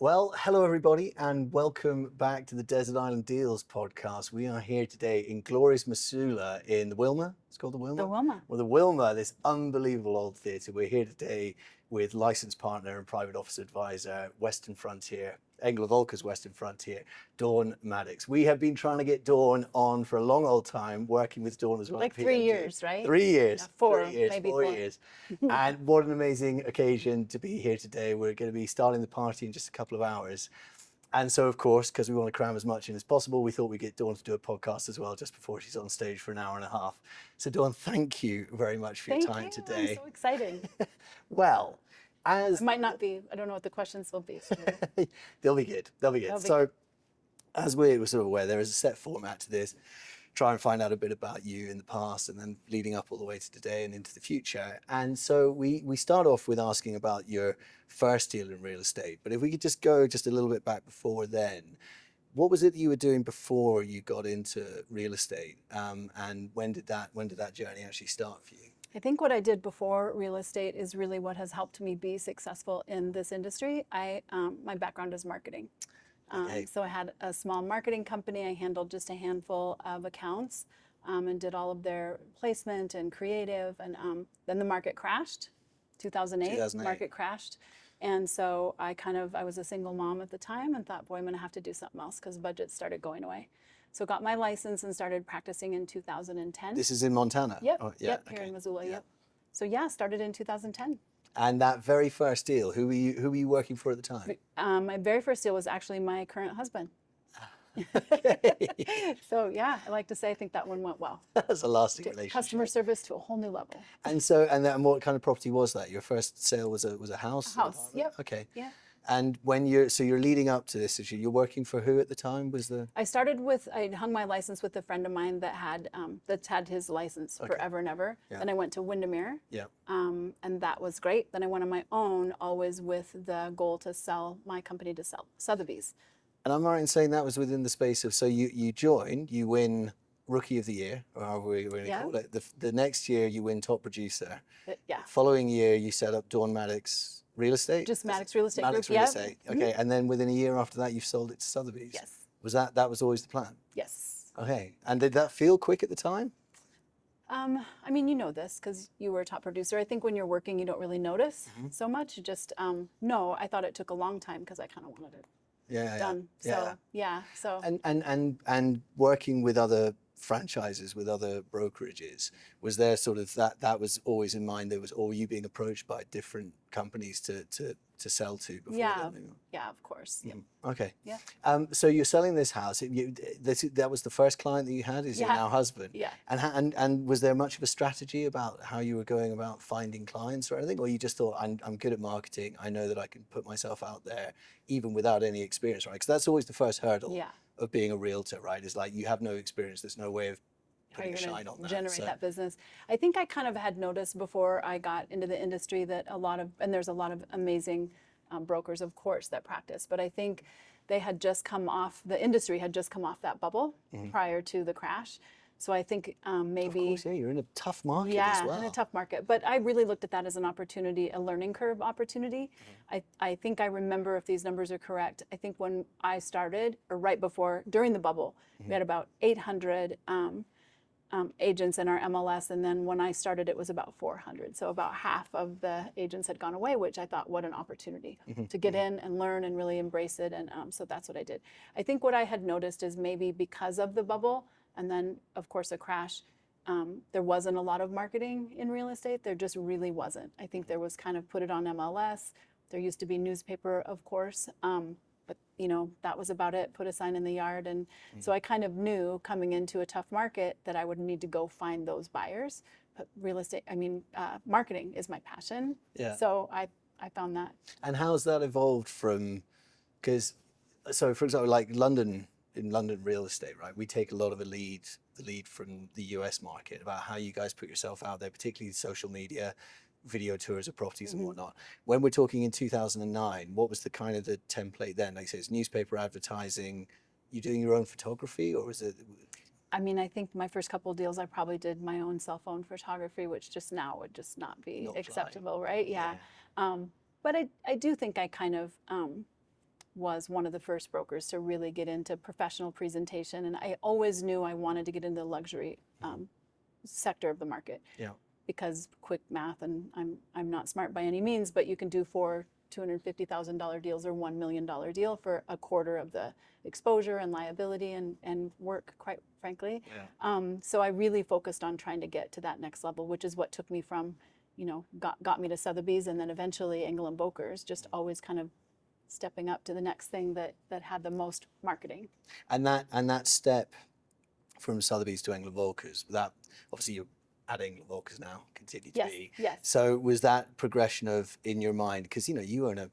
Well, hello everybody, and welcome back to the Desert Island Deals podcast. We are here today in glorious Missoula in the Wilma. It's called the Wilma? The Wilma. Well, the Wilma, this unbelievable old theatre. We're here today with licensed partner and private office advisor, Western Frontier, Engel Völkers Western Frontier, Dawn Maddux. We have been trying to get Dawn on for a long old time, working with Dawn as well. Like 3 years, right? 3 years. Yeah, four, 3 years, maybe 4 four. years. And what an amazing occasion to be here today. We're going to be starting the party in just a couple of hours. And so, of course, because we want to cram as much in as possible, we thought we'd get Dawn to do a podcast as well, just before she's on stage for an hour and a half. So, Dawn, thank you very much for your time today. I'm so exciting. Well, as It might not be. I don't know what the questions will be. So. they'll be good. They'll be good. So, as we're sort of aware, there is a set format to this. Try and find out a bit about you in the past and then leading up all the way to today and into the future. And so we start off with asking about your first deal in real estate. But if we could just go just a little bit back before then, what was it that you were doing before you got into real estate? And when did that journey actually start for you? I think what I did before real estate is really what has helped me be successful in this industry. My background is marketing. Okay. So I had a small marketing company. I handled just a handful of accounts and did all of their placement and creative. And then the market crashed, 2008. Market crashed. And so I was a single mom at the time and thought, boy, I'm going to have to do something else because budgets started going away. So got my license and started practicing in 2010. This is in Montana? Yep, Oh, yeah. yep, here in Missoula, yep. So yeah, started in 2010. And that very first deal, who were you working for at the time? My very first deal was actually my current husband. So yeah, I like to say I think that one went well. That's a lasting relationship. Customer service to a whole new level. And so, and what kind of property was that? Your first sale was a house? A house, yep. Okay. Yeah. And when you're leading up to this issue, you're working for who at the time? I hung my license with a friend of mine that had his license forever and ever. Yeah. Then I went to Windermere. Yeah. And that was great. Then I went on my own, always with the goal to sell my company to sell Sotheby's. And I'm right in saying that was within the space of, so you joined, you win Rookie of the Year, or however we're going to call it. The next year you win Top Producer. Yeah. Following year you set up Dawn Maddux Real Estate? Just Maddux Real Estate Group. Maddux Real Estate. Okay. And then within a year after that you've sold it to Sotheby's. Yes. Was that was always the plan? Yes. Okay. And did that feel quick at the time? I mean, you know this because you were a top producer. I think when you're working, you don't really notice so much. Just no, I thought it took a long time because I kind of wanted it done. So yeah. So and working with other franchises, with other brokerages, was there sort of that was always in mind? There was, or were you being approached by different companies to sell to before? Yeah, of course. Yep. Okay. Yeah. So you're selling this house. That was the first client that you had, is your now husband? Yeah. And was there much of a strategy about how you were going about finding clients or anything, or you just thought, I'm good at marketing, I know that I can put myself out there even without any experience, right? Because that's always the first hurdle of being a realtor, right? Is like, you have no experience, there's no way of putting a shine on that. Generate that business. I think I kind of had noticed before I got into the industry that there's a lot of amazing brokers, of course, that practice, but I think the industry had just come off that bubble prior to the crash. So I think maybe... Of course, yeah, you're in a tough market as well. Yeah, in a tough market. But I really looked at that as an opportunity, a learning curve opportunity. I think I remember, if these numbers are correct, I think when I started, or right before, during the bubble, we had about 800 agents in our MLS, and then when I started it was about 400. So about half of the agents had gone away, which I thought, what an opportunity to get in and learn and really embrace it. And so that's what I did. I think what I had noticed is maybe because of the bubble and then of course a crash, there wasn't a lot of marketing in real estate. There just really wasn't. I think there was kind of put it on MLS. There used to be newspaper, of course, but that was about it. Put a sign in the yard. And so I kind of knew coming into a tough market that I would need to go find those buyers. But marketing is my passion. Yeah. So I found that. And how's that evolved from, so for example, like London real estate, right? We take a lot of the lead from the US market about how you guys put yourself out there, particularly social media, video tours of properties and whatnot. When we're talking in 2009, what was the kind of the template then? Like I say, it's newspaper advertising. You doing your own photography, or was it? I mean, I think my first couple of deals, I probably did my own cell phone photography, which just now would just not be acceptable, right? Yeah. But I do think I kind of was one of the first brokers to really get into professional presentation, and I always knew I wanted to get into the luxury sector of the market. Yeah. Because quick math, and I'm not smart by any means, but you can do 4 $250,000 deals or $1 million deal for a quarter of the exposure and liability and work, quite frankly. Yeah. So I really focused on trying to get to that next level, which is what took me from, got me to Sotheby's and then eventually Engel Völkers, just always kind of stepping up to the next thing that had the most marketing. And that step from Sotheby's to Engel Völkers, that obviously you're at Engel Völkers now, continue to be. Yes. So was that progression of, in your mind, because you own a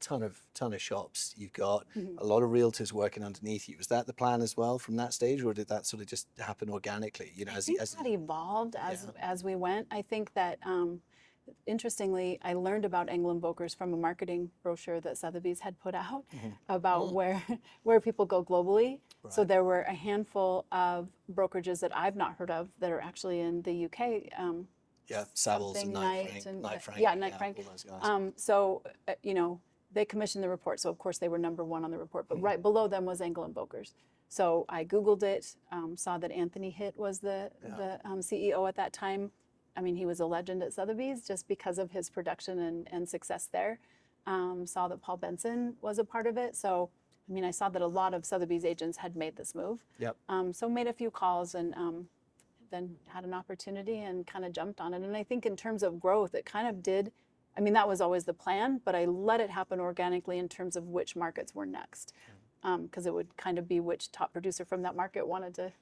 ton of shops, you've got a lot of realtors working underneath you. Was that the plan as well from that stage, or did that sort of just happen organically? I think that evolved as we went. I think that interestingly, I learned about Engel Völkers from a marketing brochure that Sotheby's had put out about where people go globally. Right. So there were a handful of brokerages that I've not heard of that are actually in the UK. Savills and Knight Frank. Knight Frank. So they commissioned the report, so of course they were number one on the report. But right below them was Engel Völkers. So I Googled it, saw that Anthony Hitt was the CEO at that time. I mean, he was a legend at Sotheby's just because of his production and success there. Saw that Paul Benson was a part of it. So, I mean, I saw that a lot of Sotheby's agents had made this move. Yep. So made a few calls and then had an opportunity and kind of jumped on it. And I think in terms of growth, it kind of did. I mean, that was always the plan, but I let it happen organically in terms of which markets were next. Because it would kind of be which top producer from that market wanted to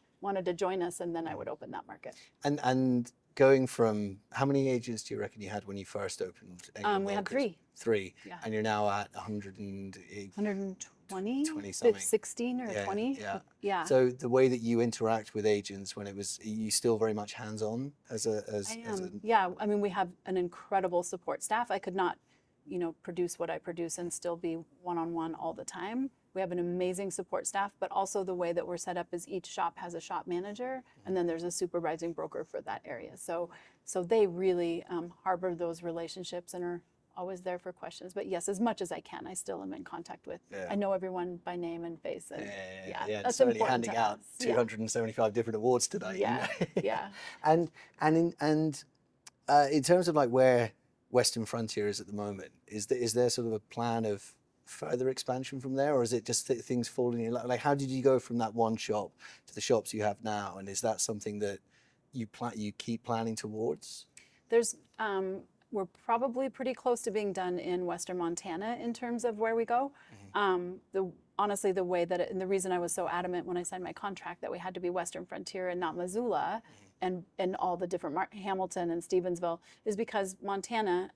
join us, and then I would open that market. And going from, how many agents do you reckon you had when you first opened Engel Völkers? We had 3. 3. Yeah. And you're now at 120 something. 16 or 20. Yeah. So the way that you interact with agents are you still very much hands-on Yeah, I mean, we have an incredible support staff. I could not, produce what I produce and still be one-on-one all the time. We have an amazing support staff, but also the way that we're set up is each shop has a shop manager, and then there's a supervising broker for that area. So they really harbor those relationships and are always there for questions. But yes, as much as I can, I still am in contact with. I know everyone by name and face. And that's certainly handing out 275 different awards today. Yeah. And in terms of like where Western Frontier is at the moment, is there sort of a plan of further expansion from there, or is it just things falling in? Like, how did you go from that one shop to the shops you have now, and is that something that you keep planning towards? There's we're probably pretty close to being done in Western Montana in terms of where we go. Honestly, the way that and the reason I was so adamant when I signed my contract that we had to be Western Frontier and not Missoula, and all the different Hamilton and Stevensville, is because Montana.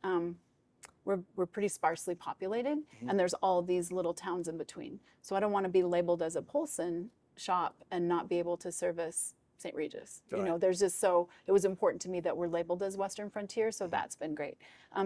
We're pretty sparsely populated, and there's all these little towns in between. So I don't want to be labeled as a Polson shop and not be able to service St. Regis. Right. There's just it was important to me that we're labeled as Western Frontier, so that's been great.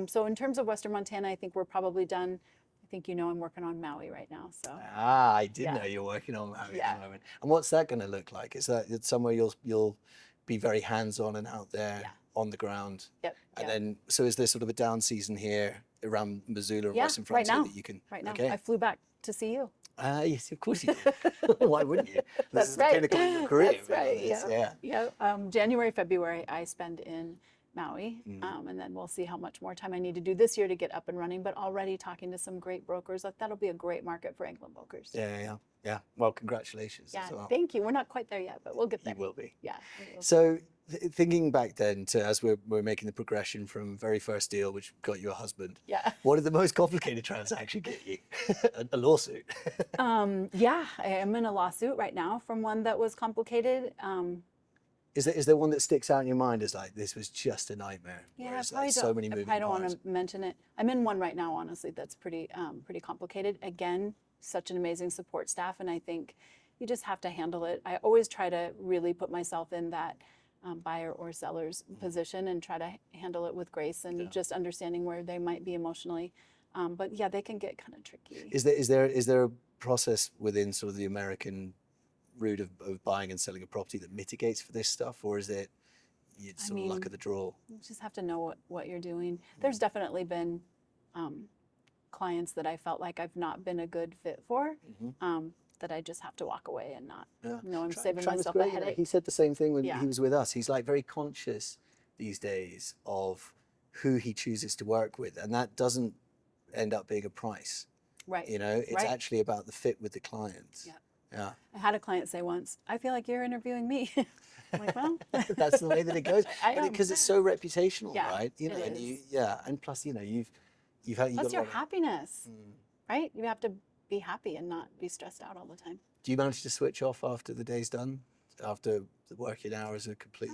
So in terms of Western Montana, I think we're probably done. I think I'm working on Maui right now. So. I did know you're working on Maui at the moment. And what's that going to look like? Is that somewhere you'll be very hands-on and out there on the ground? Yep. And then, so is there sort of a down season here around Missoula and Western Frontier that you can? Right now. Okay. I flew back to see you. Yes, of course you did. Why wouldn't you? That's right. This is the pinnacle of your career. That's right. Yeah. January, February, I spend in Maui, and then we'll see how much more time I need to do this year to get up and running. But already talking to some great brokers, that'll be a great market for Engel Völkers. Yeah. Well, congratulations. Yeah, as well. Thank you. We're not quite there yet, but we'll get there. You will be. Yeah. So thinking back then to as we're making the progression from very first deal, which got you a husband. Yeah. What did the most complicated transaction get you? A lawsuit. Yeah, I am in a lawsuit right now from one that was complicated. Is there one that sticks out in your mind as like, this was just a nightmare? Yeah, like so many moving parts? I don't want to mention it. I'm in one right now, honestly, that's pretty complicated. Again, such an amazing support staff, and I think you just have to handle it. I always try to really put myself in that buyer or seller's position and try to handle it with grace and just understanding where they might be emotionally. But yeah, they can get kind of tricky. Is there a process within sort of the American route of buying and selling a property that mitigates for this stuff, or is it sort of luck of the draw? You just have to know what you're doing. There's definitely been clients that I felt like I've not been a good fit for, that I just have to walk away and not, I'm saving myself a headache. He said the same thing when Yeah. he was with us. He's like very conscious these days of who he chooses to work with, and that doesn't end up being a price. Right. You know, it's actually about the fit with the clients. Yeah. Yeah. I had a client say once, I feel like you're interviewing me. I'm like, well, that's the way that it goes. Because it's so reputational, Yeah, right? You know, it and is. and plus, you know, you've had Plus your happiness, right? You have to be happy and not be stressed out all the time. Do you manage to switch off after the day's done? After the working hours are complete?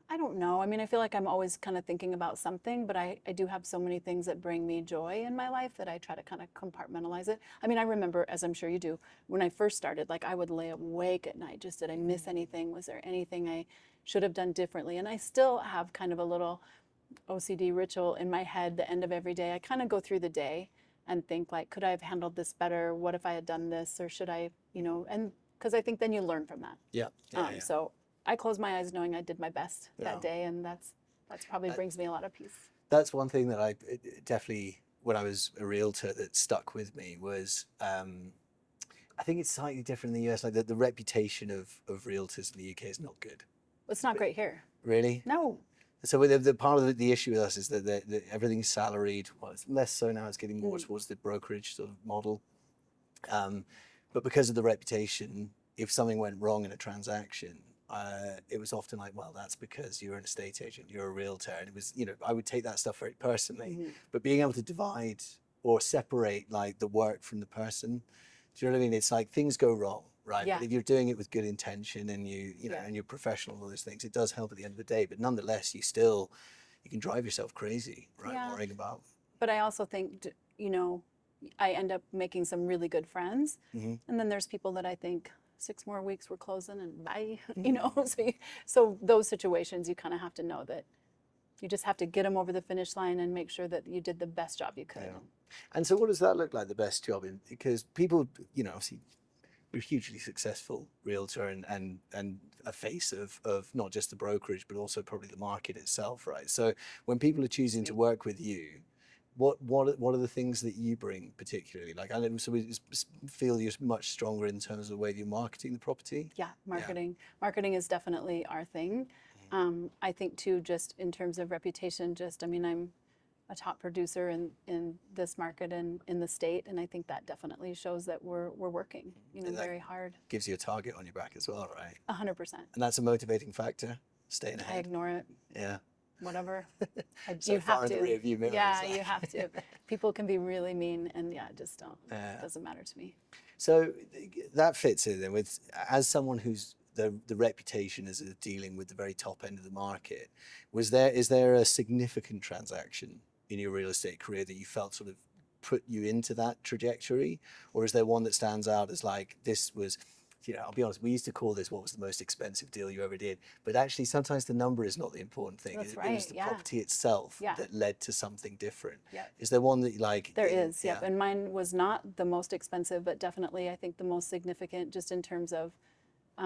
I don't know. I mean, I feel like I'm always kind of thinking about something, but I do have so many things that bring me joy in my life that I try to kind of compartmentalize it. I mean, I remember, as I'm sure you do, when I first started, like I would lay awake at night. Just did I miss anything? Was there anything I should have done differently? And I still have kind of a little OCD ritual in my head the end of every day. I kind of go through the day and think like, could I have handled this better? What if I had done this? Or should I, and because I think then you learn from that. Yeah. So I close my eyes knowing I did my best that day, and that's probably brings me a lot of peace. That's one thing that I definitely, when I was a realtor, that stuck with me was, I think it's slightly different in the US. Like the reputation of realtors in the UK is not good. It's not great here. Really? No. So with the part of the issue with us is that everything's salaried. Well, it's less so now. It's getting more towards the brokerage sort of model. But because of the reputation, if something went wrong in a transaction, it was often like, well, that's because you're an estate agent, you're a realtor. And it was, I would take that stuff very personally. But being able to divide or separate like the work from the person, do you know what I mean? It's like things go wrong, right? Yeah. But if you're doing it with good intention and you know, and you're professional and all those things, it does help at the end of the day. But nonetheless, you can drive yourself crazy, right? Worrying about. But I also think, I end up making some really good friends. And then there's people that I think 6 more weeks we're closing and bye, So those situations, you kind of have to know that you just have to get them over the finish line and make sure that you did the best job you could. Yeah. And so what does that look like, the best job? Because people, obviously, you're a hugely successful realtor and a face of not just the brokerage, but also probably the market itself, right? So when people are choosing to work with you, what are the things that you bring particularly? Like, so we feel you're much stronger in terms of the way you're marketing the property? Yeah, marketing. Yeah. Marketing is definitely our thing. I think too, just in terms of reputation, I'm a top producer in this market and in the state, and I think that definitely shows that we're working, very hard. Gives you a target on your back as well, right? 100%. And that's a motivating factor, staying ahead. I ignore it. Yeah. Whatever. So you have to. In the rear view mirror, yeah, you have to. People can be really mean, and just don't. It doesn't matter to me. So that fits in then with, as someone who's the reputation as dealing with the very top end of the market, is there a significant transaction in your real estate career that you felt sort of put you into that trajectory, or is there one that stands out as like, this was, I'll be honest, we used to call this what was the most expensive deal you ever did, but actually sometimes the number is not the important thing. That's It right, was the property itself that led to something different. Yep. Is there one that you like? There is, yep. And mine was not the most expensive, but definitely I think the most significant, just in terms of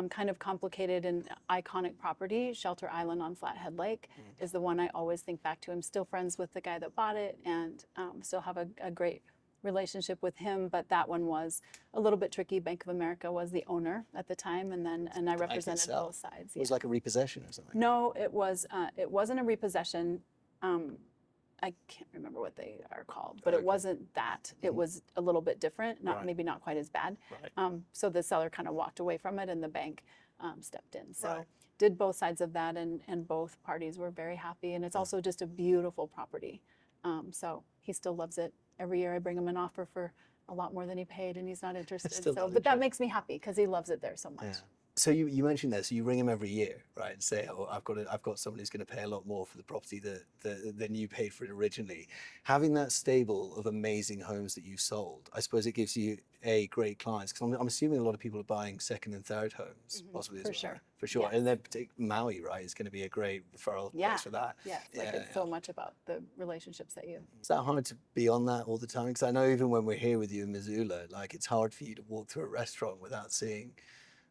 kind of complicated and iconic property. Shelter Island on Flathead Lake is the one I always think back to. I'm still friends with the guy that bought it, and still have a great relationship with him, but that one was a little bit tricky. Bank of America was the owner at the time, and I represented both sides. It was like a repossession or something. No, it wasn't a repossession. I can't remember what they are called, but it wasn't that. It was a little bit different, maybe not quite as bad. Right. So the seller kind of walked away from it, and the bank stepped in. So did both sides of that, and both parties were very happy. And it's also just a beautiful property. So he still loves it. Every year I bring him an offer for a lot more than he paid, and he's not interested. But that makes me happy because he loves it there so much. Yeah. So you mentioned that. So you ring him every year, right, and say, "Oh, I've got someone who's going to pay a lot more for the property than you paid for it originally." Having that stable of amazing homes that you've sold, I suppose it gives you great clients, because I'm assuming a lot of people are buying second and third homes, possibly as well. For sure. Yes. And then Maui, right, is going to be a great referral place for that. Yeah, it's so much about the relationships that you. Is that hard to be on that all the time? Because I know even when we're here with you in Missoula, like it's hard for you to walk through a restaurant without seeing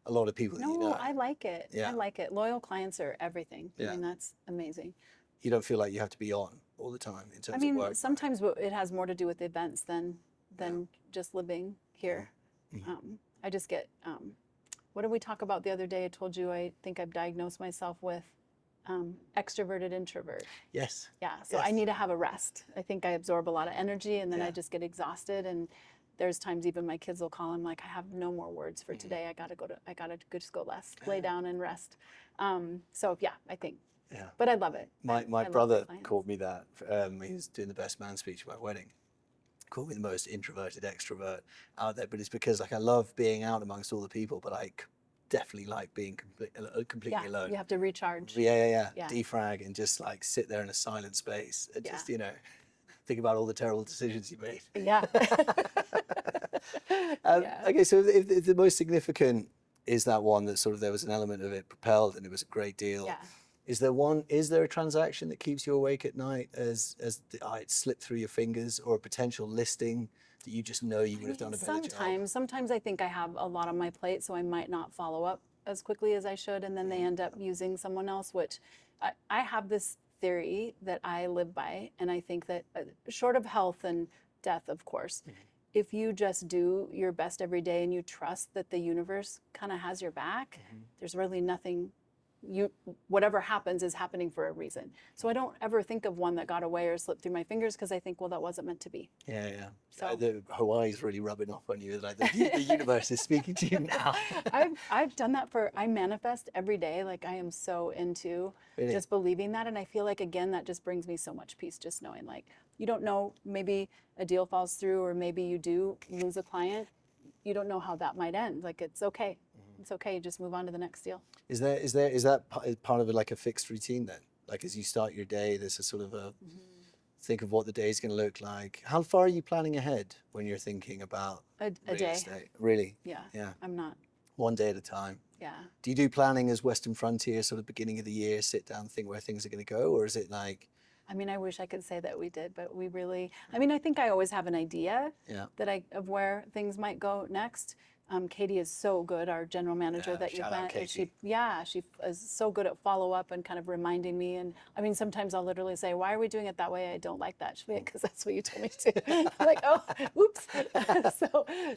a lot of people that you know. No, I like it. Yeah. I like it. Loyal clients are everything. I mean, that's amazing. You don't feel like you have to be on all all the time in terms I of mean, work? sometimes it has more to do with events than just living here. I just get, what did we talk about the other day? I told you I think I've diagnosed myself with extroverted introvert. Yes. Yeah, so Yes. I need to have a rest. I think I absorb a lot of energy and then I just get exhausted, and there's times even my kids will call, I'm like, I have no more words for today. I gotta just go lay down and rest. So yeah, I think. Yeah. But I love it. My I love brother clients. called me that. He was doing the best man speech at my wedding. Called me the most introverted extrovert out there, but it's because like I love being out amongst all the people, but I definitely like being completely alone. You have to recharge. Yeah. Defrag and just like sit there in a silent space and just, you know, think about all the terrible decisions you made. Yeah. Okay, so if the most significant is that one that sort of there was an element of it propelled and it was a great deal. Yeah. Is there a transaction that keeps you awake at night as it slipped through your fingers, or a potential listing that you just know you would have done a better job? Sometimes I think I have a lot on my plate, so I might not follow up as quickly as I should, and then they end up using someone else, which I have this theory that I live by, and I think that short of health and death, of course, if you just do your best every day and you trust that the universe kind of has your back, there's really nothing. Whatever happens is happening for a reason. So I don't ever think of one that got away or slipped through my fingers because I think, well, that wasn't meant to be. Yeah. So the Hawaii's really rubbing off on you. Like the universe is speaking to you now. I've done that I manifest every day. Like I am so into just believing that, and I feel like again that just brings me so much peace. Just knowing, like, you don't know, maybe a deal falls through, or maybe you do lose a client. You don't know how that might end. Like, it's okay. It's okay. You just move on to the next deal. Is that part of it, like a fixed routine then? Like as you start your day, there's a sort of a think of what the day is going to look like. How far are you planning ahead when you're thinking about a real day? Estate? Really? Yeah. I'm not. One day at a time. Yeah. Do you do planning as Western Frontier, sort of beginning of the year, sit down, think where things are going to go, or is it like? I mean, I wish I could say that we did, but we really. I mean, I think I always have an idea of where things might go next. Katie is so good, our general manager that you met. She is so good at follow up and kind of reminding me. And I mean, sometimes I'll literally say, "Why are we doing it that way? I don't like that." She'll be like, "Because that's what you told me to." I'm like, "Oh, oops."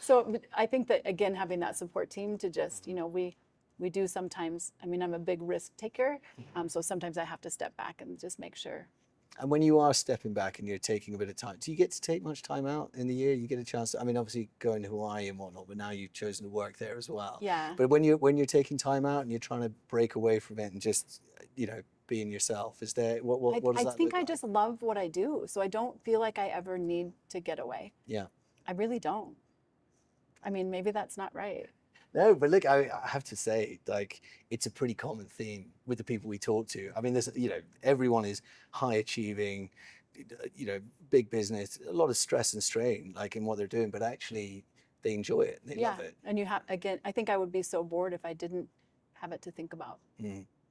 so I think that again, having that support team to just, we do sometimes. I mean, I'm a big risk taker, so sometimes I have to step back and just make sure. And when you are stepping back and you're taking a bit of time, do you get to take much time out in the year? You get a chance to, I mean, obviously going to Hawaii and whatnot, but now you've chosen to work there as well. Yeah. But when you're taking time out and you're trying to break away from it and just, being yourself, is there, what does that look like? I think I just love what I do, so I don't feel like I ever need to get away. Yeah. I really don't. I mean, maybe that's not right. No, but look, I have to say, like, it's a pretty common theme with the people we talk to. I mean, there's, everyone is high achieving, big business, a lot of stress and strain, like in what they're doing, but actually they enjoy it. They love it. And I think I would be so bored if I didn't have it to think about.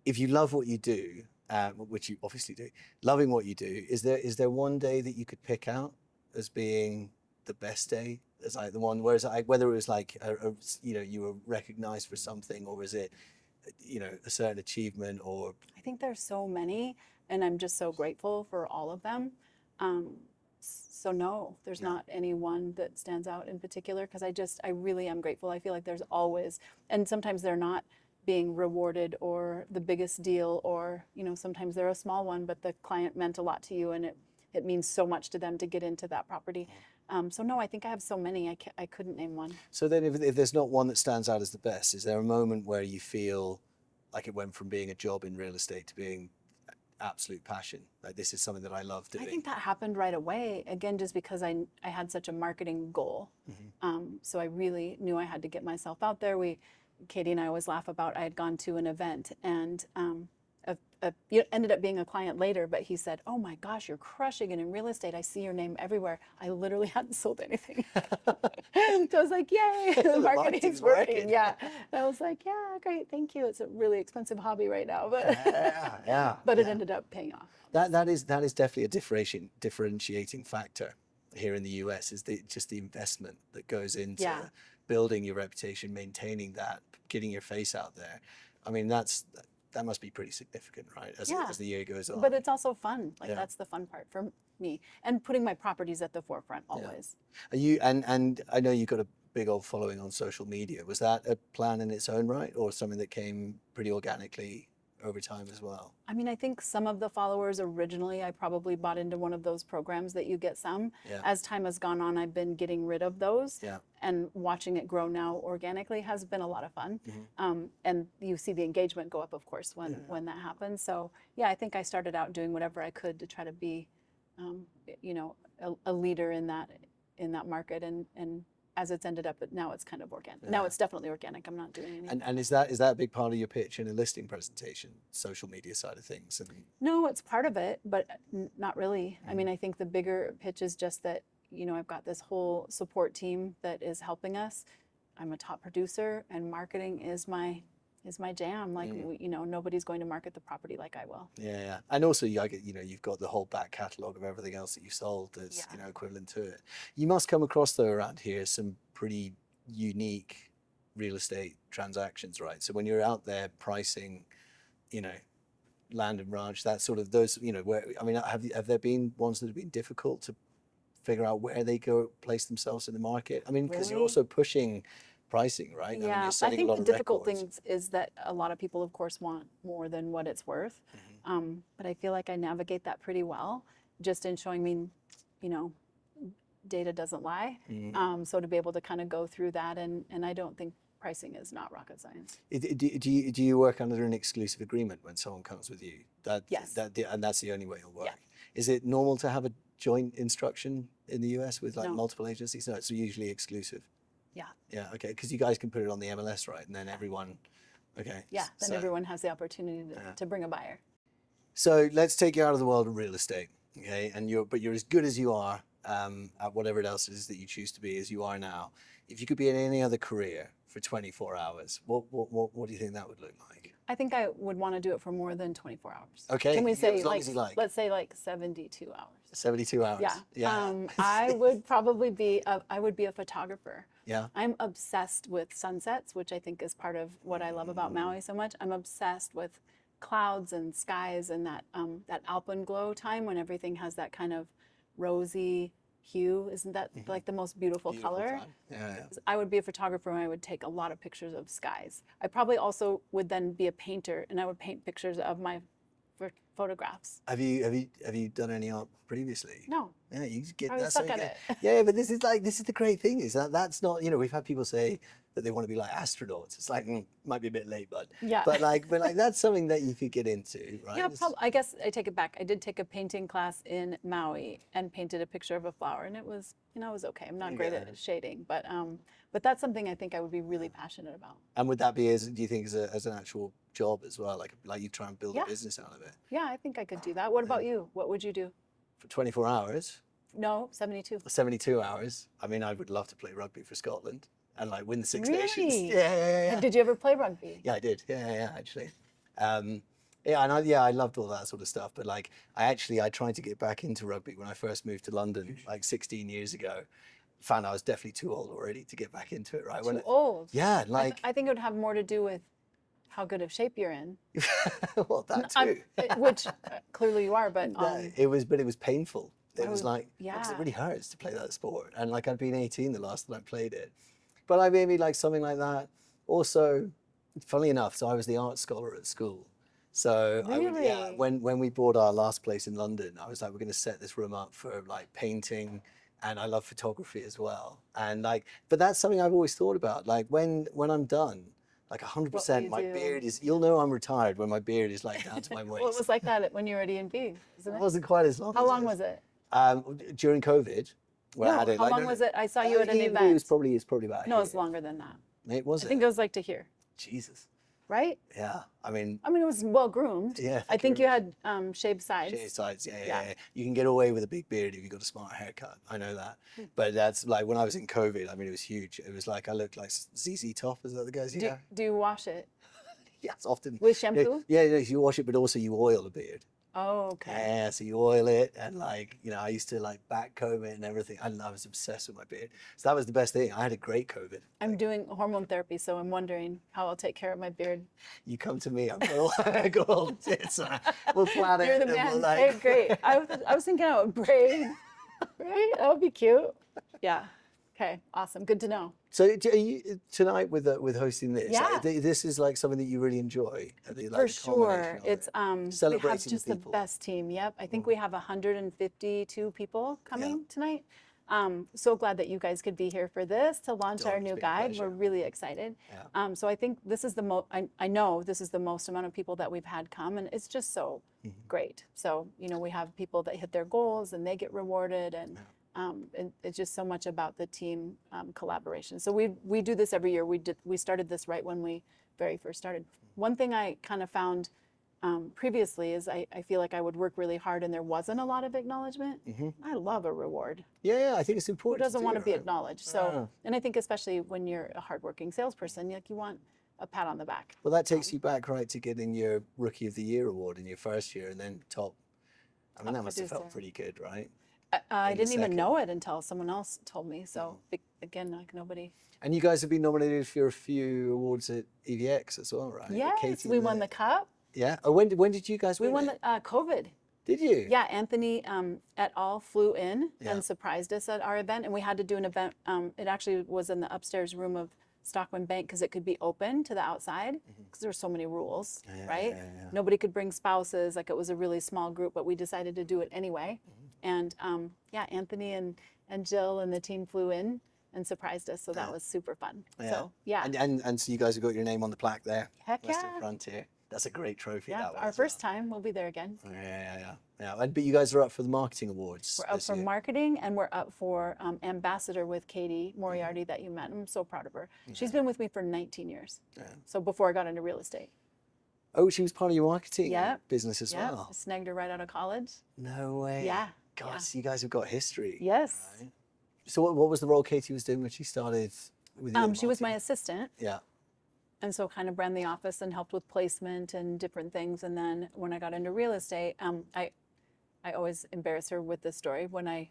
If you love what you do, which you obviously do, loving what you do, is there one day that you could pick out as being the best day? As like the one, whether it was like you were recognized for something, or was it a certain achievement, or? I think there's so many, and I'm just so grateful for all of them. So no, there's not any one that stands out in particular, because I really am grateful. I feel like there's always, and sometimes they're not being rewarded or the biggest deal, or sometimes they're a small one, but the client meant a lot to you, and it means so much to them to get into that property. So no, I think I have so many, I couldn't name one. So then if there's not one that stands out as the best, is there a moment where you feel like it went from being a job in real estate to being absolute passion? Like, this is something that I love doing. I think that happened right away, again, just because I had such a marketing goal. So I really knew I had to get myself out there. Katie and I always laugh about, I had gone to an event, and ended up being a client later, but he said, "Oh my gosh, you're crushing it in real estate. I see your name everywhere." I literally hadn't sold anything. So I was like, "Yay, the marketing's working." Yeah. And I was like, "Yeah, great, thank you. It's a really expensive hobby right now, but but it ended up paying off." That is definitely a differentiating factor here in the US, is just the investment that goes into building your reputation, maintaining that, getting your face out there. I mean, that's that must be pretty significant, right? Yeah. As the year goes on. But it's also fun. Like Yeah. that's the fun part for me, and putting my properties at the forefront always. Are you, and I know you've got a big old following on social media. Was that a plan in its own right, or something that came pretty organically over time as well? I mean, I think some of the followers originally, I probably bought into one of those programs that you get some. Yeah. As time has gone on, I've been getting rid of those. Yeah. And watching it grow now organically has been a lot of fun. And you see the engagement go up, of course, when that happens. So yeah, I think I started out doing whatever I could to try to be, you know, a leader in that market. And as it's ended up, but now it's kind of organic. Now it's definitely organic. I'm not doing anything. And is that a big part of your pitch in a listing presentation, social media side of things? And No, it's part of it, but not really. I mean, I think the bigger pitch is just that, you know, I've got this whole support team that is helping us. I'm a top producer, and marketing is my jam. Like, you know, nobody's going to market the property like I will. yeah. And also, you've got the whole back catalogue of everything else that you sold that's you know, equivalent to it. You must come across, though, around here some pretty unique real estate transactions, right? So when you're out there pricing, you know, land and ranch, that sort of those, you know, where, I mean, have there been ones that have been difficult to figure out where they go place themselves in the market? I mean, because you're also pushing pricing, right? Yeah, I mean, you're I setting think a lot the of difficult records. thing is that a lot of people, of course, want more than what it's worth. But I feel like I navigate that pretty well, just in showing me, you know, data doesn't lie. So to be able to kind of go through that, and I don't think pricing is not rocket science. Do you work under an exclusive agreement when someone comes with you? Yes. And that's the only way you'll work. Yeah. Is it normal to have a joint instruction in the US with like No. multiple agencies? No, it's usually exclusive. Yeah. Yeah, okay, because you guys can put it on the MLS, right? And then everyone, okay. Yeah, then so, everyone has the opportunity to bring a buyer. So let's take you out of the world of real estate, okay? But you're as good as you are at whatever else it is that you choose to be as you are now. If you could be in any other career for 24 hours, what do you think that would look like? I think I would want to do it for more than 24 hours. Okay, Can we yeah, say as long like, as you like. let's say like 72 hours? 72 hours. Yeah. I would probably be a photographer. Yeah. I'm obsessed with sunsets, which I think is part of what I love about Maui so much. I'm obsessed with clouds and skies and that alpenglow time when everything has that kind of rosy hue. Isn't that like the most beautiful color? time. Yeah. I would be a photographer and I would take a lot of pictures of skies. I probably also would then be a painter and I would paint pictures of my photographs. Have you done any art previously? No. Yeah, you get I would that's suck something at good. it. Yeah, but this is the great thing is that's not, you know, we've had people say that they want to be like astronauts. It's like might be a bit late, bud. Yeah. But like that's something that you could get into, right? Yeah, I guess I take it back. I did take a painting class in Maui and painted a picture of a flower, and it was, you know, it was okay. I'm not great at shading, but that's something I think I would be really passionate about. And would that be do you think as an actual job as well? Like you try and build a business out of it? Yeah, I think I could do that. What about you? What would you do? For 24 hours? No, 72. 72 hours. I mean, I would love to play rugby for Scotland and like win the Six Really? Nations. Yeah. Did you ever play rugby? Yeah, I did. Yeah, actually. I loved all that sort of stuff. But like, I tried to get back into rugby when I first moved to London, like 16 years ago. Found I was definitely too old already to get back into it. Right? Too old. Yeah, like. I think it would have more to do with how good of shape you're in. Well, that too. Which clearly you are, but it was painful. It was like, yeah. because it really hurts to play that sport. And like I'd been 18 the last time I played it. But I maybe like something like that. Also, funnily enough, so I was the art scholar at school. So really? When we bought our last place in London, I was like, we're going to set this room up for like painting, and I love photography as well. And like, but that's something I've always thought about. Like when I'm done, like 100%, my beard is. You'll know I'm retired when my beard is like down to my waist. Well, it was like that when you were at E&B, isn't it? It wasn't quite as long. How long was it? During COVID. Where I had it, how long was it? I saw you at an event. It was probably about. No, it's longer than that. It was. I think it was like to here. Jesus. Right? Yeah, I mean. It was well groomed. Yeah. I think you had shaved sides. Shaved sides, yeah. You can get away with a big beard if you've got a smart haircut. I know that. But that's like when I was in COVID. I mean, it was huge. It was like I looked like ZZ Top, is that the guys? Do you wash it? Yes, often. With shampoo? Yeah, you wash it, but also you oil the beard. Oh, okay. Yeah, so you oil it and like, I used to like back comb it and everything. I was obsessed with my beard. So that was the best thing. I had a great COVID. I'm doing hormone therapy, so I'm wondering how I'll take care of my beard. You come to me, I got all the tits. We'll plan it. You're the and man. we'll like... Hey, great. I was thinking I would braid. Right? That would be cute. Yeah. Okay. Awesome. Good to know. So are you, tonight with hosting this, Yeah. this is like something that you really enjoy. For sure. It's we have Celebrating just people. the best team. Yep. I think we have 152 people coming tonight. So glad that you guys could be here for this to launch our It's new been a guide. pleasure. We're really excited. Yeah. So I think this is the I know this is the most amount of people that we've had come, and it's just so great. So we have people that hit their goals and they get rewarded, and it's just so much about the team collaboration. So we do this every year. We started this right when we very first started. One thing I kind of found previously is I feel like I would work really hard and there wasn't a lot of acknowledgement. I love a reward. Yeah, I think it's Who important. doesn't want to be right? acknowledged? So, and I think especially when you're a hardworking salesperson, you want a pat on the back. Well, that takes you back right to getting your Rookie of the Year award in your first year, and then top. I mean, that must have felt producer. pretty good, right? I In the didn't even second. know it until someone else told me. So again, like nobody. And you guys have been nominated for a few awards at EVX as well, right? Yes, Katie we and won the cup. Yeah. Oh, when did you guys We win won it? the COVID. Did you? Yeah, Anthony et al. Flew in Yeah. and surprised us at our event, and we had to do an event. It actually was in the upstairs room of Stockman Bank because it could be open to the outside because there were so many rules, right? Yeah. Nobody could bring spouses. Like it was a really small group, but we decided to do it anyway. And Anthony and Jill and the team flew in and surprised us, so that was super fun. Yeah. So yeah, And so you guys have got your name on the plaque there. Heck West yeah. of Frontier. That's a great trophy. yeah, That one our as first time. We'll be there again. well. Yeah. But you guys are up for the marketing awards. We're up this for year. marketing, and we're up for ambassador with Katie Moriarty that you met. I'm so proud of her. She's been with me for 19 years. Yeah. So before I got into real estate. Oh, she was part of your marketing Yeah. business as Yeah, well. I snagged her right out of college. No way. Yeah. God, yeah. so you guys have got history. Yes. Right? So what was the role Katie was doing when she started with you? in She was my marketing? assistant, Yeah. and so kind of ran the office and helped with placement and different things. And then when I got into real estate, I always embarrass her with this story. When I,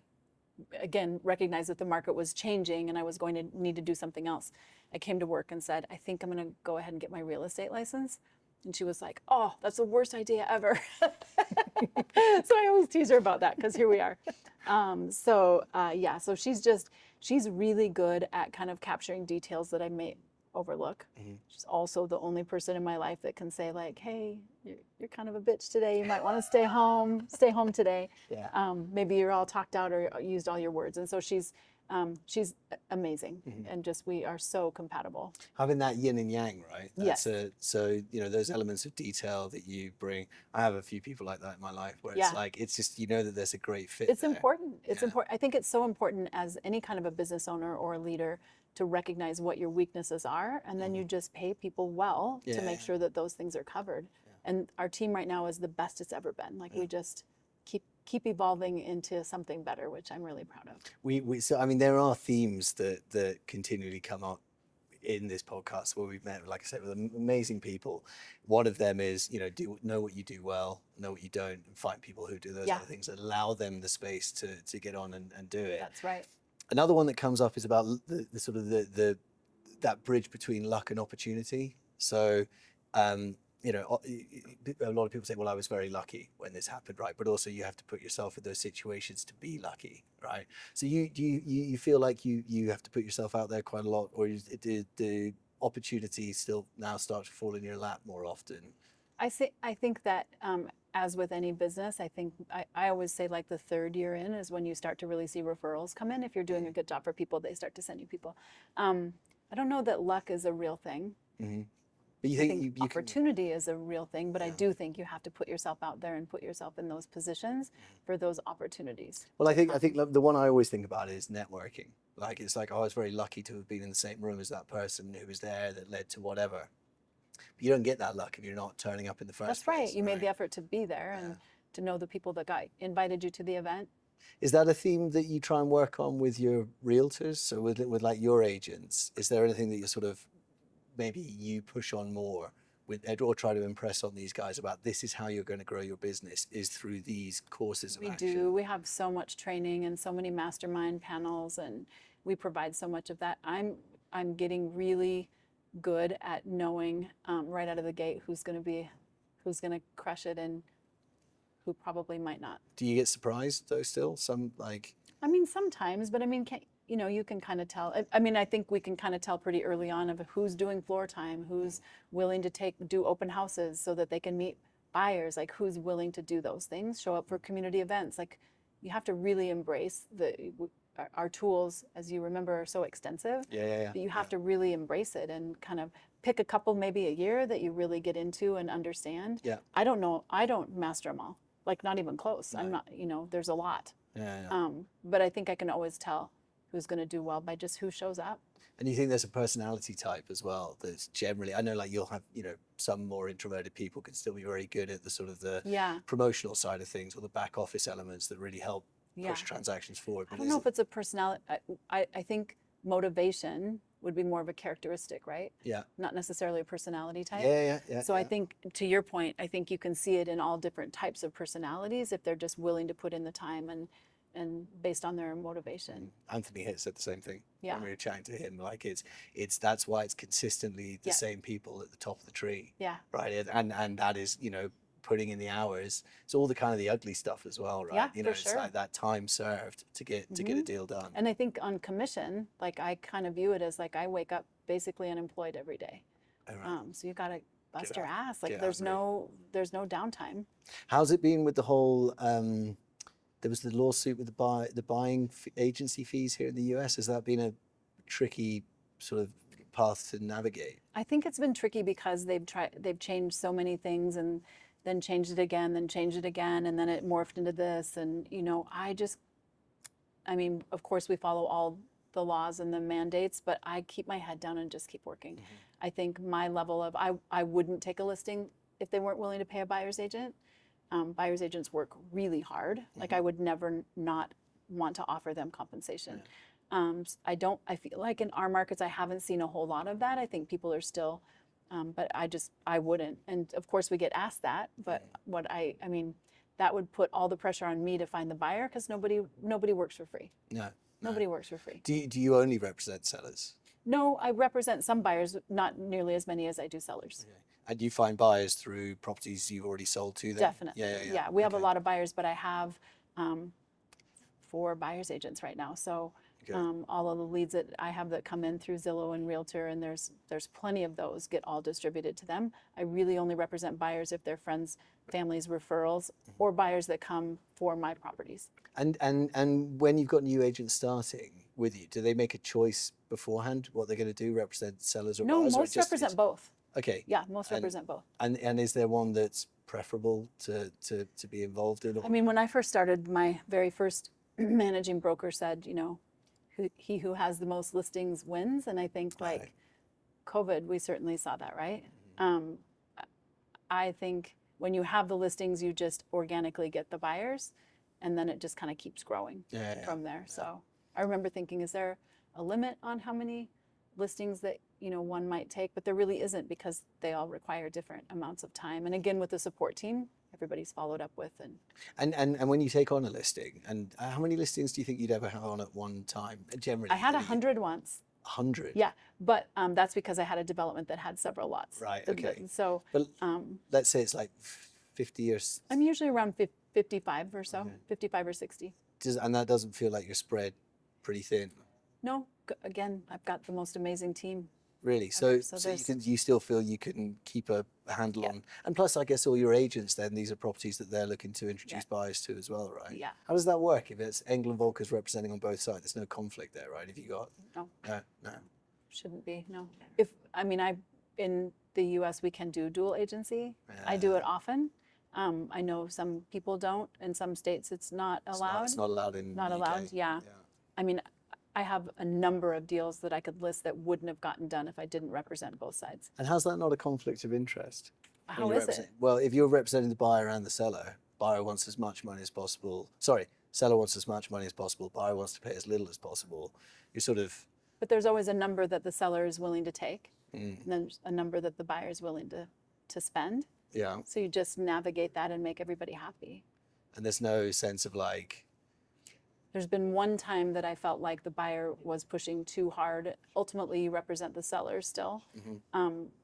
again, recognized that the market was changing and I was going to need to do something else, I came to work and said, I think I'm going to go ahead and get my real estate license. And she was like, oh, that's the worst idea ever. So I always tease her about that because here we are. So she's really good at kind of capturing details that I may overlook. She's also the only person in my life that can say like, hey, you're kind of a bitch today. You might want to stay home today. Yeah. Maybe you're all talked out or used all your words. And so she's amazing. And just, we are so compatible. Having that yin and yang, right? Yes. So, those elements of detail that you bring. I have a few people like that in my life where Yeah. it's like, it's just, that there's a great fit It's there. important. It's Yeah. important. I think it's so important as any kind of a business owner or a leader to recognize what your weaknesses are, and then you just pay people well to make Yeah. sure that those things are covered. And our team right now is the best it's ever been. Like we just keep evolving into something better, which I'm really proud of. So I mean, there are themes that continually come up in this podcast where we've met, like I said, with amazing people. One of them is, know what you do well, know what you don't, and find people who do those Yeah. other things. Allow them the space to get on and do it. That's right. Another one that comes up is about the sort of that bridge between luck and opportunity. So, a lot of people say, well, I was very lucky when this happened, right? But also you have to put yourself in those situations to be lucky, right? So you feel like you have to put yourself out there quite a lot, or did the opportunity still now start to fall in your lap more often? I think that as with any business, I always say like the third year in is when you start to really see referrals come in. If you're doing a good job for people, they start to send you people. I don't know that luck is a real thing. But you I think think you can, opportunity is a real thing, but I do think you have to put yourself out there and put yourself in those positions for those opportunities. well, I think the one I always think about is networking. Like it's like, oh, I was very lucky to have been in the same room as that person who was there that led to whatever. But you don't get that luck if you're not turning up in the first That's place. right. You made the effort to be there and to know the people that got invited you to the event. Is that a theme that you try and work on with your realtors? So with like your agents, is there anything that you sort of maybe you push on more with or try to impress on these guys about this is how you're going to grow your business is through these courses of We action? do. We have so much training and so many mastermind panels, and we provide so much of that. I'm getting really good at knowing right out of the gate who's going to crush it and who probably might not. Do you get surprised though still? Some like... I mean, sometimes, but I mean, you can kind of tell. I mean, I think we can kind of tell pretty early on of who's doing floor time, who's willing to do open houses so that they can meet buyers, like who's willing to do those things, show up for community events. Like, you have to really embrace our tools, as you remember, are so extensive. Yeah. But you have to really embrace it and kind of pick a couple maybe a year that you really get into and understand. Yeah. I don't know. I don't master them all. Like, not even close. No. I'm not. There's a lot. Yeah. But I think I can always tell who's going to do well by just who shows up. And you think there's a personality type as well that's generally, I know like you'll have, some more introverted people can still be very good at the sort of the promotional side of things or the back office elements that really help push transactions forward. I don't know if it's a personality. I think motivation would be more of a characteristic, right? Yeah. Not necessarily a personality type. Yeah. So I think, to your point, I think you can see it in all different types of personalities if they're just willing to put in the time and based on their motivation. Anthony Hitt said the same thing when we were chatting to him. Like that's why it's consistently the same people at the top of the tree. Yeah. Right. And that is, putting in the hours. It's all the kind of the ugly stuff as well, right? Yeah, for it's sure. like that time served to get a deal done. And I think on commission, like, I kind of view it as like I wake up basically unemployed every day. All right. So you got to bust your ass. Get Like, there's no downtime. How's it been with the whole? There was the lawsuit with the buying agency fees here in the US. Has that been a tricky sort of path to navigate? I think it's been tricky because they've changed so many things and then changed it again, then changed it again, and then it morphed into this. And I mean, of course we follow all the laws and the mandates, but I keep my head down and just keep working. Mm-hmm. I think my level of I wouldn't take a listing if they weren't willing to pay a buyer's agent. Buyer's agents work really hard. Mm-hmm. Like, I would never not want to offer them compensation. Yeah. I feel like in our markets, I haven't seen a whole lot of that. I think people are still, but I wouldn't. And of course we get asked that, but I mean, that would put all the pressure on me to find the buyer, because nobody works for free. No. Nobody works for free. Do you only represent sellers? No, I represent some buyers, not nearly as many as I do sellers. Okay. And you find buyers through properties you've already sold to them? Definitely. Yeah, we have a lot of buyers, but I have 4 buyer's agents right now. So all of the leads that I have that come in through Zillow and Realtor, and there's plenty of those, get all distributed to them. I really only represent buyers if they're friends, families, referrals, or buyers that come for my properties. And when you've got new agents starting with you, do they make a choice beforehand what they're going to do, represent sellers or buyers? No, most represent both. Okay. Yeah, most represent both. And is there one that's preferable to be involved in? I mean, when I first started, my very first managing broker said, he who has the most listings wins. And I think, like, COVID, we certainly saw that, right? Mm-hmm. I think when you have the listings, you just organically get the buyers, and then it just kind of keeps growing from there. Yeah. So I remember thinking, is there a limit on how many listings that one might take? But there really isn't, because they all require different amounts of time. And again, with the support team, everybody's followed up with. And when you take on a listing, and how many listings do you think you'd ever have on at one time? Generally, I had 100 once. 100? Yeah, but that's because I had a development that had several lots. Right. Okay. So, but let's say it's like 50 or... I'm usually around 55 or so, 55 or 60. And that doesn't feel like you're spread pretty thin? No. Again, I've got the most amazing team. Really? So you still feel you can keep a handle on, and plus I guess all your agents then, these are properties that they're looking to introduce buyers to as well, right? Yeah. How does that work if it's Engel Völkers representing on both sides? There's no conflict there, right? If you got... No. Shouldn't be, no. In the US we can do dual agency. I do it often. I know some people don't. In some states it's not allowed. It's not allowed in Not the UK. allowed, yeah. I mean, I have a number of deals that I could list that wouldn't have gotten done if I didn't represent both sides. And how's that not a conflict of interest? How is it? Well, if you're representing the buyer and the seller, buyer wants as much money as possible. Sorry, seller wants as much money as possible, buyer wants to pay as little as possible. You're sort of... But there's always a number that the seller is willing to take, and then there's a number that the buyer is willing to to spend. Yeah. So you just navigate that and make everybody happy. And there's no sense of like, There's been one time that I felt like the buyer was pushing too hard. Ultimately, you represent the seller still.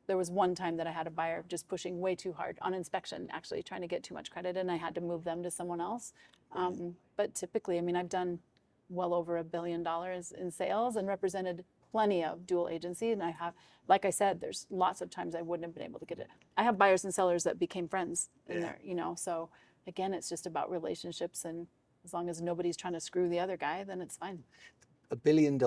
There was one time that I had a buyer just pushing way too hard on inspection, actually trying to get too much credit, and I had to move them to someone else. But typically, I mean, I've done well over $1 billion in sales and represented plenty of dual agency. And I have, like I said, there's lots of times I wouldn't have been able to get it. I have buyers and sellers that became friends in there, you know. So again, it's just about relationships, and as long as nobody's trying to screw the other guy, then it's fine. $1 billion,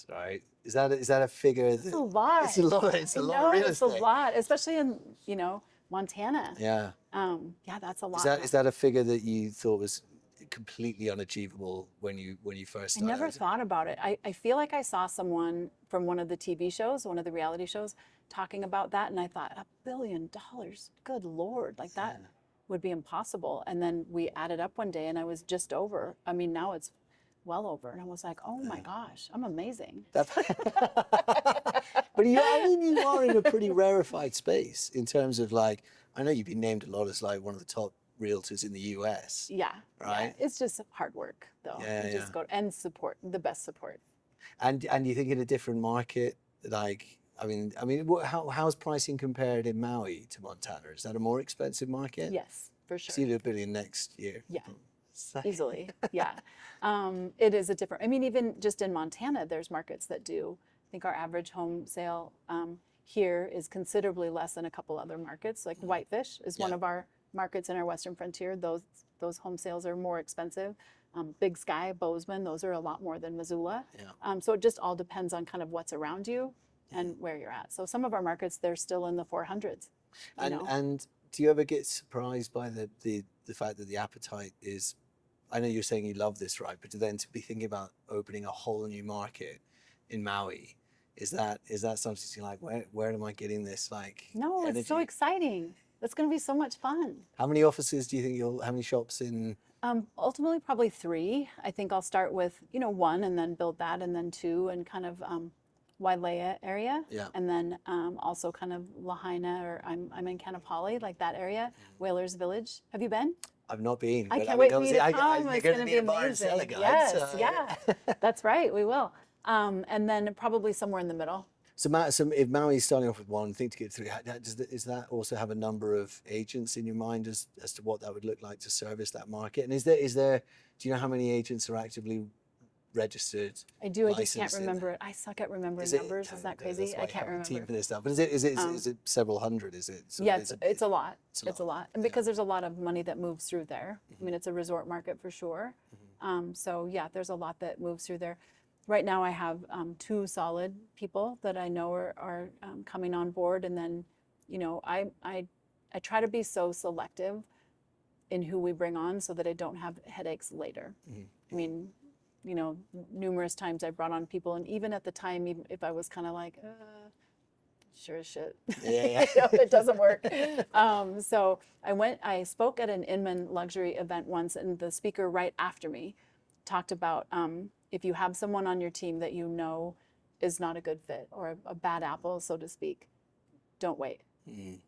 right? Is that a figure? It's a lot. It's a lot. It's a lot of real estate. It's a lot, especially in, you know, Montana. Yeah. Yeah, that's a lot. Is that a figure that you thought was completely unachievable when you first started? I never thought about it. I feel like I saw someone from one of the TV shows, one of the reality shows, talking about that, and I thought, $1 billion, good Lord, like that would be impossible. And then we added up one day, and I was just over. I mean, now it's well over, and I was like, oh my gosh, I'm amazing. But you are in a pretty rarefied space in terms of like, I know you've been named a lot as like one of the top realtors in the US. Yeah. Right. Yeah. It's just hard work, though. Yeah, you just go and support, the best support. And you think in a different market, like, I mean, how's pricing compared in Maui to Montana? Is that a more expensive market? Yes, for sure. So you do $1 billion next year. Yeah. Easily. Yeah. It is a different, I mean, even just in Montana, there's markets that do. I think our average home sale here is considerably less than a couple other markets. Like Whitefish is one of our markets in our Western Frontier. Those home sales are more expensive. Big Sky, Bozeman, those are a lot more than Missoula. Yeah. So it just all depends on kind of what's around you and where you're at. So some of our markets, they're still in the 400s. And do you ever get surprised by the fact that the appetite is, I know you're saying you love this, right? But then to be thinking about opening a whole new market in Maui, is that something you're like, where am I getting this like No, energy? It's so exciting. It's going to be so much fun. How many offices do you think how many shops in? Ultimately, probably 3. I think I'll start with, 1 and then build that, and then 2 and kind of Wailea area. Yeah. And then also kind of Lahaina, or I'm in Kanapali, like that area, Whalers Village. Have you been? I've not been. I can't wait for you to come. It's going to be a buyer and seller amazing. guide, Yes, so. yeah. That's right, we will. And then probably somewhere in the middle. So if Maui's starting off with 1, think to get 3, does that also have a number of agents in your mind as to what that would look like to service that market? And is there do you know how many agents are actively registered? I do. I just can't remember it. I suck at remembering numbers. Is that crazy? I can't remember. Team for this stuff. But is it several hundred? Is it? Yeah, it's a lot. It's a lot. And because there's a lot of money that moves through there. I mean, it's a resort market for sure. So yeah, there's a lot that moves through there. Right now, I have 2 solid people that I know are coming on board, and then, I try to be so selective in who we bring on so that I don't have headaches later. I mean, numerous times I brought on people, and even at the time, even if I was kind of like, sure as shit, it doesn't work. So I spoke at an Inman luxury event once, and the speaker right after me talked about if you have someone on your team that is not a good fit or a bad apple, so to speak, don't wait.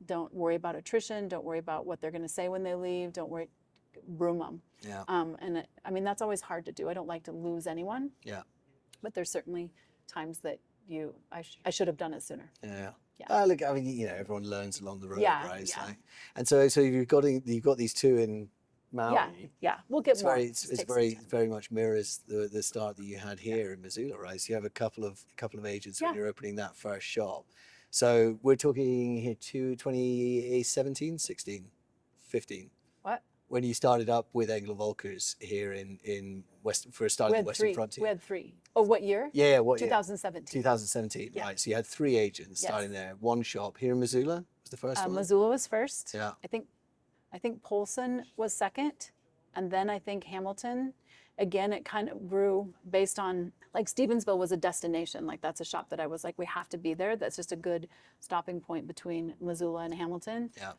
Don't worry about attrition. Don't worry about what they're going to say when they leave. Don't worry, broom them. Yeah. And I mean, that's always hard to do. I don't like to lose anyone. Yeah. But there's certainly times that I should have done it sooner. Yeah. Yeah. Look, I mean, everyone learns along the road, right? Yeah. And so you've got these 2 in Maui. Yeah. We'll get more. It's very much mirrors the start that you had here in Missoula, right? So you have a couple of agents when you're opening that first shop. So we're talking here 2017, 16, 15. What? When you started up with Engel Völkers here in Western Frontier. We had 3. Oh, what year? Yeah, what 2017. 2017, right. So you had 3 agents starting there. 1 shop here in Missoula was the first one? Missoula was first. Yeah. I think Polson was second, and then I think Hamilton. Again, it kind of grew based on, like, Stevensville was a destination. Like, that's a shop that I was like, we have to be there. That's just a good stopping point between Missoula and Hamilton. Yeah.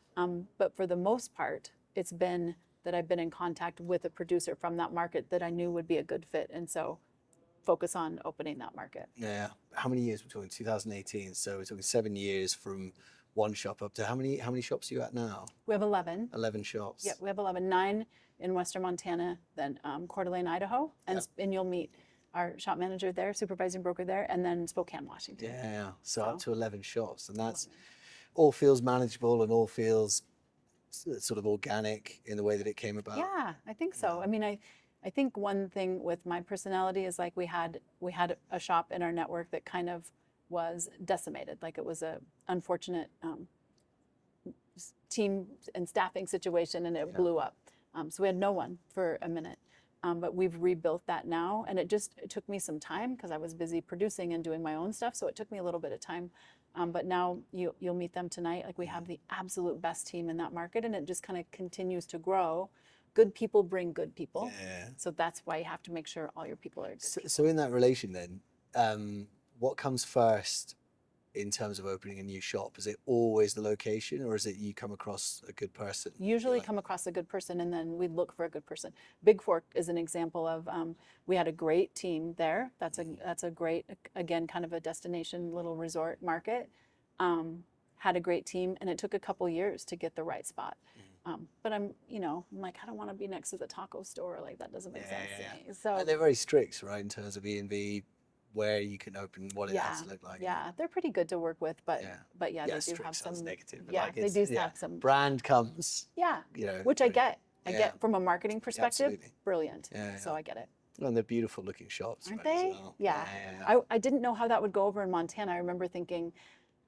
But for the most part, it's been that I've been in contact with a producer from that market that I knew would be a good fit. And so focus on opening that market. Yeah. How many years? We're talking 2018. So we're talking 7 years from one shop up to how many shops are you at now? We have 11. 11 shops. Yeah, we have 11, 9 in Western Montana, then Coeur d'Alene, Idaho, and you'll meet our shop manager there, supervising broker there, and then Spokane, Washington. Yeah, so up to 11 shops, and that's all feels manageable and all feels sort of organic in the way that it came about. Yeah, I think so. I mean, I think one thing with my personality is like we had a shop in our network that kind of was decimated. Like it was a unfortunate team and staffing situation, and it blew up. So we had no one for a minute. But we've rebuilt that now, and it took me some time because I was busy producing and doing my own stuff. So it took me a little bit of time. But now you'll meet them tonight. Like we have the absolute best team in that market, and it just kind of continues to grow. Good people bring good people. Yeah. So that's why you have to make sure all your people are good. So in that relation then, what comes first in terms of opening a new shop? Is it always the location, or is it you come across a good person? Usually come across a good person, and then we look for a good person. Big Fork is an example of, we had a great team there. That's a great, again, kind of a destination little resort market. Had a great team, and it took a couple years to get the right spot. But I'm like, I don't want to be next to the taco store. Like that doesn't make sense to me. So and they're very strict, right, in terms of E&B, where you can open, what it has to look like. Yeah, they're pretty good to work with, but they do have some negative. But yeah, like they do have some brand comes. Yeah, which I get. I get from a marketing perspective. Brilliant. So I get it. And they're beautiful looking shops, aren't right, they? as well. Yeah. I didn't know how that would go over in Montana. I remember thinking,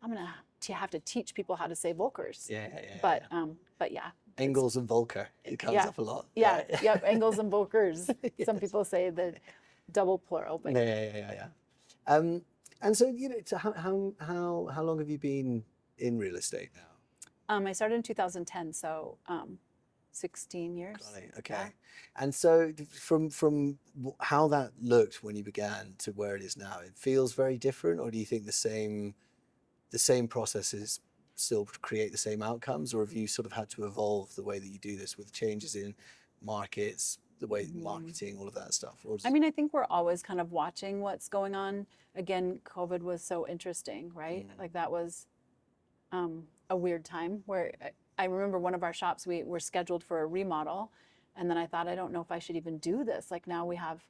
I'm gonna have to teach people how to say Völkers. But yeah. Engels and Völker. It comes up a lot. Yeah. Yep. Engels and Völkers. Some people say the double plural. But yeah. And so so how long have you been in real estate now? I started in 2010, so 16 years. Got it. Okay. Yeah. And so from how that looked when you began to where it is now, it feels very different, or do you think the same processes still create the same outcomes, or have you sort of had to evolve the way that you do this with changes in markets, the way marketing, all of that stuff? Or I mean, I think we're always kind of watching what's going on. Again, COVID was so interesting, right? Like that was a weird time where I remember one of our shops, we were scheduled for a remodel, and then I thought, I don't know if I should even do this. Like now we have,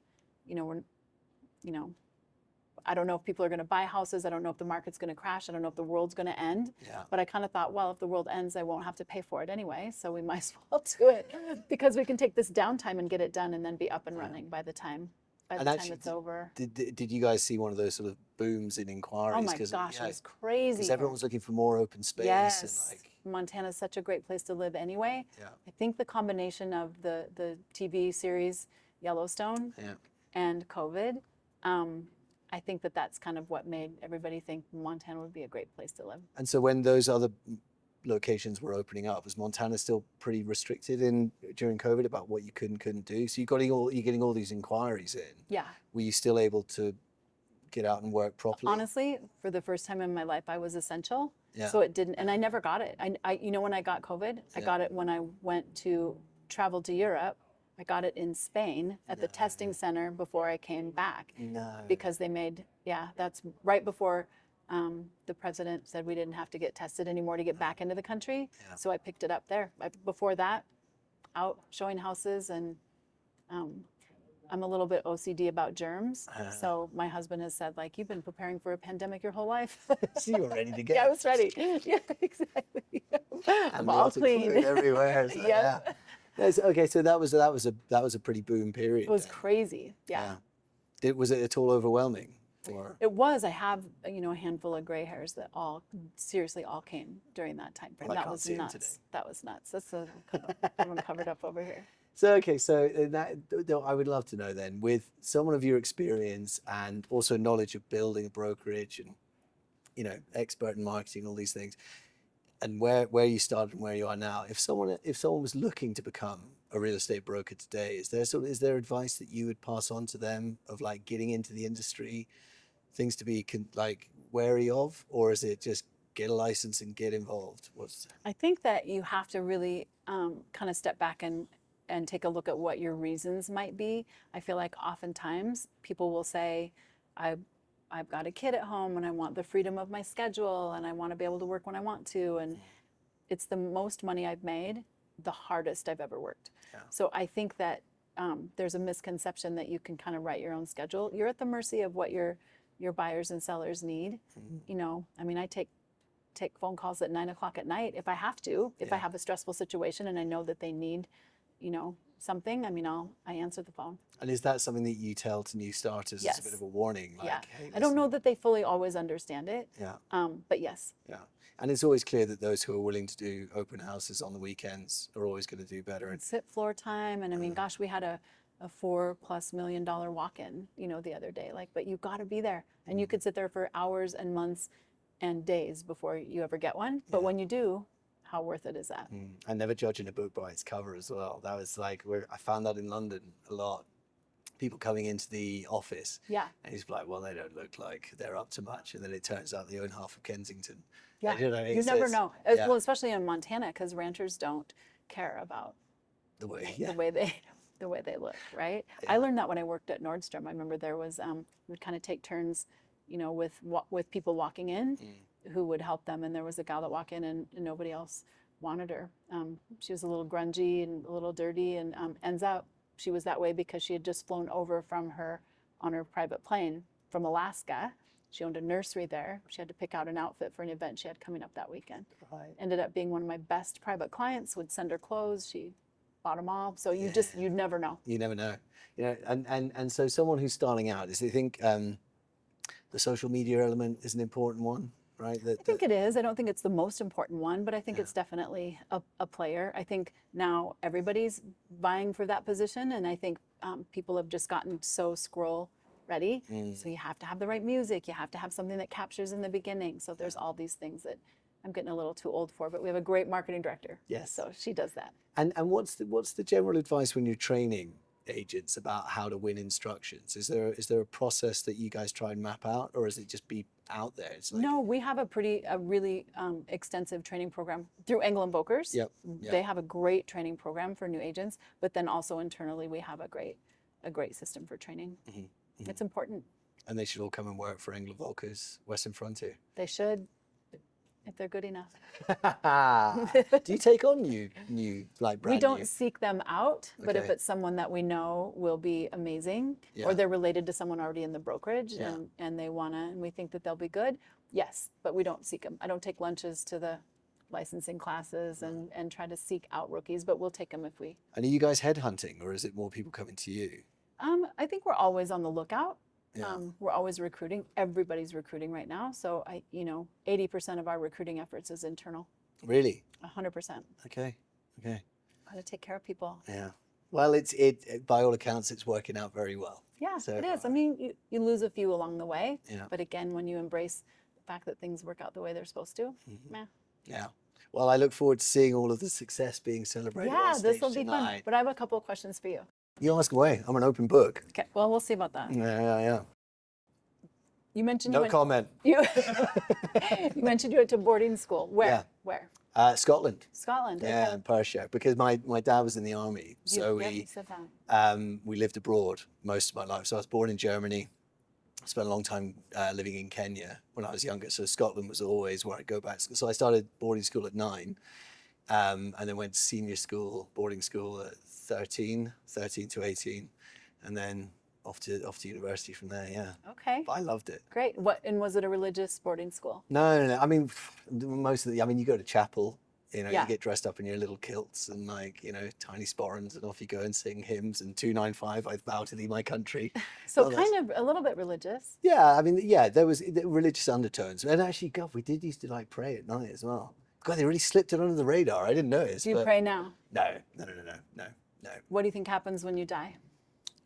I don't know if people are going to buy houses. I don't know if the market's going to crash. I don't know if the world's going to end. Yeah. But I kind of thought, well, if the world ends, I won't have to pay for it anyway. So we might as well do it because we can take this downtime and get it done and then be up and running by the time it's over. Did you guys see one of those sort of booms in inquiries? Oh my gosh, it was crazy. Because everyone was looking for more open space. Yes. And Montana's such a great place to live anyway. Yeah. I think the combination of the TV series Yellowstone and COVID, I think that's kind of what made everybody think Montana would be a great place to live. And so when those other locations were opening up, was Montana still pretty restricted during COVID about what you could and couldn't do? So you're getting all these inquiries in. Yeah. Were you still able to get out and work properly? Honestly, for the first time in my life, I was essential. Yeah. So it didn't, and I never got it. I when I got COVID, I got it when I went to travel to Europe. I got it in Spain at the testing center before I came back. No. Because they made, that's right before the president said we didn't have to get tested anymore to get back into the country. Yeah. So I picked it up there. Before that, out showing houses, and I'm a little bit OCD about germs. So my husband has said, like, you've been preparing for a pandemic your whole life. So you were ready to go. Yeah, I was ready. Yeah, exactly. I'm all clean. Everywhere. So, yeah. Okay, so that was a pretty boom period. It was crazy. Yeah. Was it at all overwhelming? Or? It was. I have a handful of gray hairs that all came during that time frame. Well, that was nuts. That was nuts. That's everyone covered up over here. So I would love to know then, with someone of your experience and also knowledge of building a brokerage and expert in marketing, all these things, and where you started and where you are now, if someone was looking to become a real estate broker today, is there advice that you would pass on to them of like getting into the industry, things to be wary of, or is it just get a license and get involved? I think that you have to really kind of step back and take a look at what your reasons might be. I feel like oftentimes people will say, I I've got a kid at home and I want the freedom of my schedule and I want to be able to work when I want to. And it's the most money I've made, the hardest I've ever worked. Yeah. So I think that there's a misconception that you can kind of write your own schedule. You're at the mercy of what your buyers and sellers need. You know, I mean, I take phone calls at 9 o'clock at night if I have to, if I have a stressful situation and I know that they need, you know, something. I mean, I answer the phone. And is that something that you tell to new starters as a bit of a warning? Like, Yeah. hey, I don't know that they fully always understand it. Yeah. But yes. Yeah. And it's always clear that those who are willing to do open houses on the weekends are always going to do better. And sit floor time. And I mean, gosh, we had a $4+ million walk-in, you know, the other day. Like, but you got to be there. And you could sit there for hours and months and days before you ever get one. But when you do, how worth it is that? And never judging a book by its cover as well. That was like, I found that in London a lot. People coming into the office. Yeah. And he's like, well, they don't look like they're up to much. And then it turns out they own half of Kensington. Yeah. You know what I mean? You never know. Well, especially in Montana, because ranchers don't care about the way they look, right? Yeah. I learned that when I worked at Nordstrom. I remember there was, we'd kind of take turns, you know, with people walking in who would help them. And there was a gal that walked in and nobody else wanted her. She was a little grungy and a little dirty, and ends up she was that way because she had just flown over on her private plane from Alaska. She owned a nursery there. She had to pick out an outfit for an event she had coming up that weekend. Right. Ended up being one of my best private clients. Would send her clothes. She bought them all. So you'd never know. You never know. You know, and so someone who's starting out, do you think the social media element is an important one? Right? I think it is. I don't think it's the most important one, but I think it's definitely a player. I think now everybody's vying for that position, and I think people have just gotten so scroll ready. So you have to have the right music. You have to have something that captures in the beginning. So there's all these things that I'm getting a little too old for, but we have a great marketing director. Yes. So she does that. And what's the general advice when you're training agents about how to win instructions? Is there a process that you guys try and map out, or is it just be out there? It's like... No, we have a really extensive training program through Engel Völkers. Yep. They have a great training program for new agents, but then also internally we have a great system for training. It's important. And they should all come and work for Engel Völkers Western Frontier. They should, if they're good enough. Do you take on new like brand We don't new? seek them out, but if it's someone that we know will be amazing, or they're related to someone already in the brokerage and they wanna, and we think that they'll be good, yes, but we don't seek them. I don't take lunches to the licensing classes and try to seek out rookies, but we'll take them if we. And are you guys headhunting, or is it more people coming to you? I think we're always on the lookout. We're always recruiting. Everybody's recruiting right now. So 80% of our recruiting efforts is internal. Really? 100%. Okay. Got to take care of people. Yeah. Well, it by all accounts, it's working out very well. Yeah, so, it is. I mean, you lose a few along the way. Yeah. But again, when you embrace the fact that things work out the way they're supposed to, Yeah. Well, I look forward to seeing all of the success being celebrated on stage this will be fun. But I have a couple of questions for you. You ask away. I'm an open book. Okay. Well, we'll see about that. Yeah. You mentioned no comment. You mentioned you went to boarding school. Where? Yeah. Where? Scotland. Scotland. Yeah, okay. in Perthshire, because my dad was in the army, so we lived abroad most of my life. So I was born in Germany. Spent a long time living in Kenya when I was younger. So Scotland was always where I'd go back. So I started boarding school at 9, and then went to senior school, boarding school at 13 to 18, and then off to university from there. Yeah. Okay. But I loved it. Great. And was it a religious boarding school? No. I mean, you go to chapel. You get dressed up in your little kilts and tiny sporrans, and off you go and sing hymns and 295, I vow to thee, my country. So kind of a little bit religious. Yeah, I mean, there was religious undertones. And actually, God, we did used to pray at night as well. God, they really slipped it under the radar. I didn't notice. Do you pray now? No. What do you think happens when you die?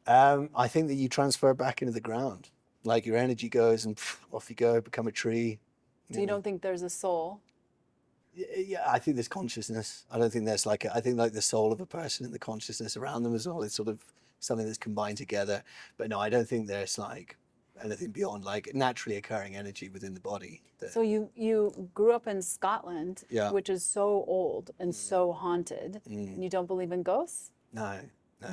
I think that you transfer back into the ground. Like your energy goes and off you go, become a tree. So you don't think there's a soul? Yeah, I think there's consciousness. I don't think there's I think the soul of a person and the consciousness around them as well. It's sort of something that's combined together. But no, I don't think there's anything beyond naturally occurring energy within the body. So you grew up in Scotland, which is so old and so haunted, and you don't believe in ghosts? No.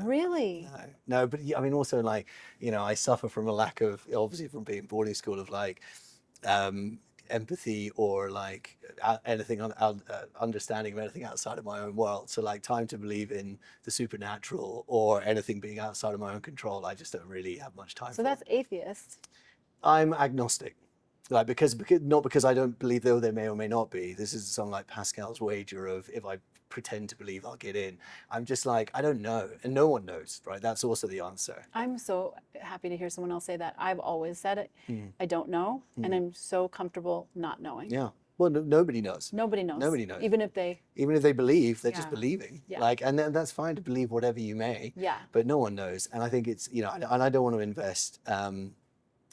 Really? No, but I mean, also like, I suffer from a lack of, obviously from being boarding school, of like empathy or like anything, understanding of anything outside of my own world. So like time to believe in the supernatural or anything being outside of my own control, I just don't really have much time for. So that's atheist. I'm agnostic. Like because not because I don't believe, though there may or may not be. This is something like Pascal's wager of, if I pretend to believe, I'll get in. I'm just like, I don't know, and no one knows, right? That's also the answer. I'm so happy to hear someone else say that. I've always said it. I don't know, and I'm so comfortable not knowing. Yeah. Well, nobody knows. Nobody knows. Nobody knows. Even if they believe, they're just Yeah. believing. Yeah. Like, and that's fine to believe whatever you may. Yeah. But no one knows, and I think it's, and I don't want to invest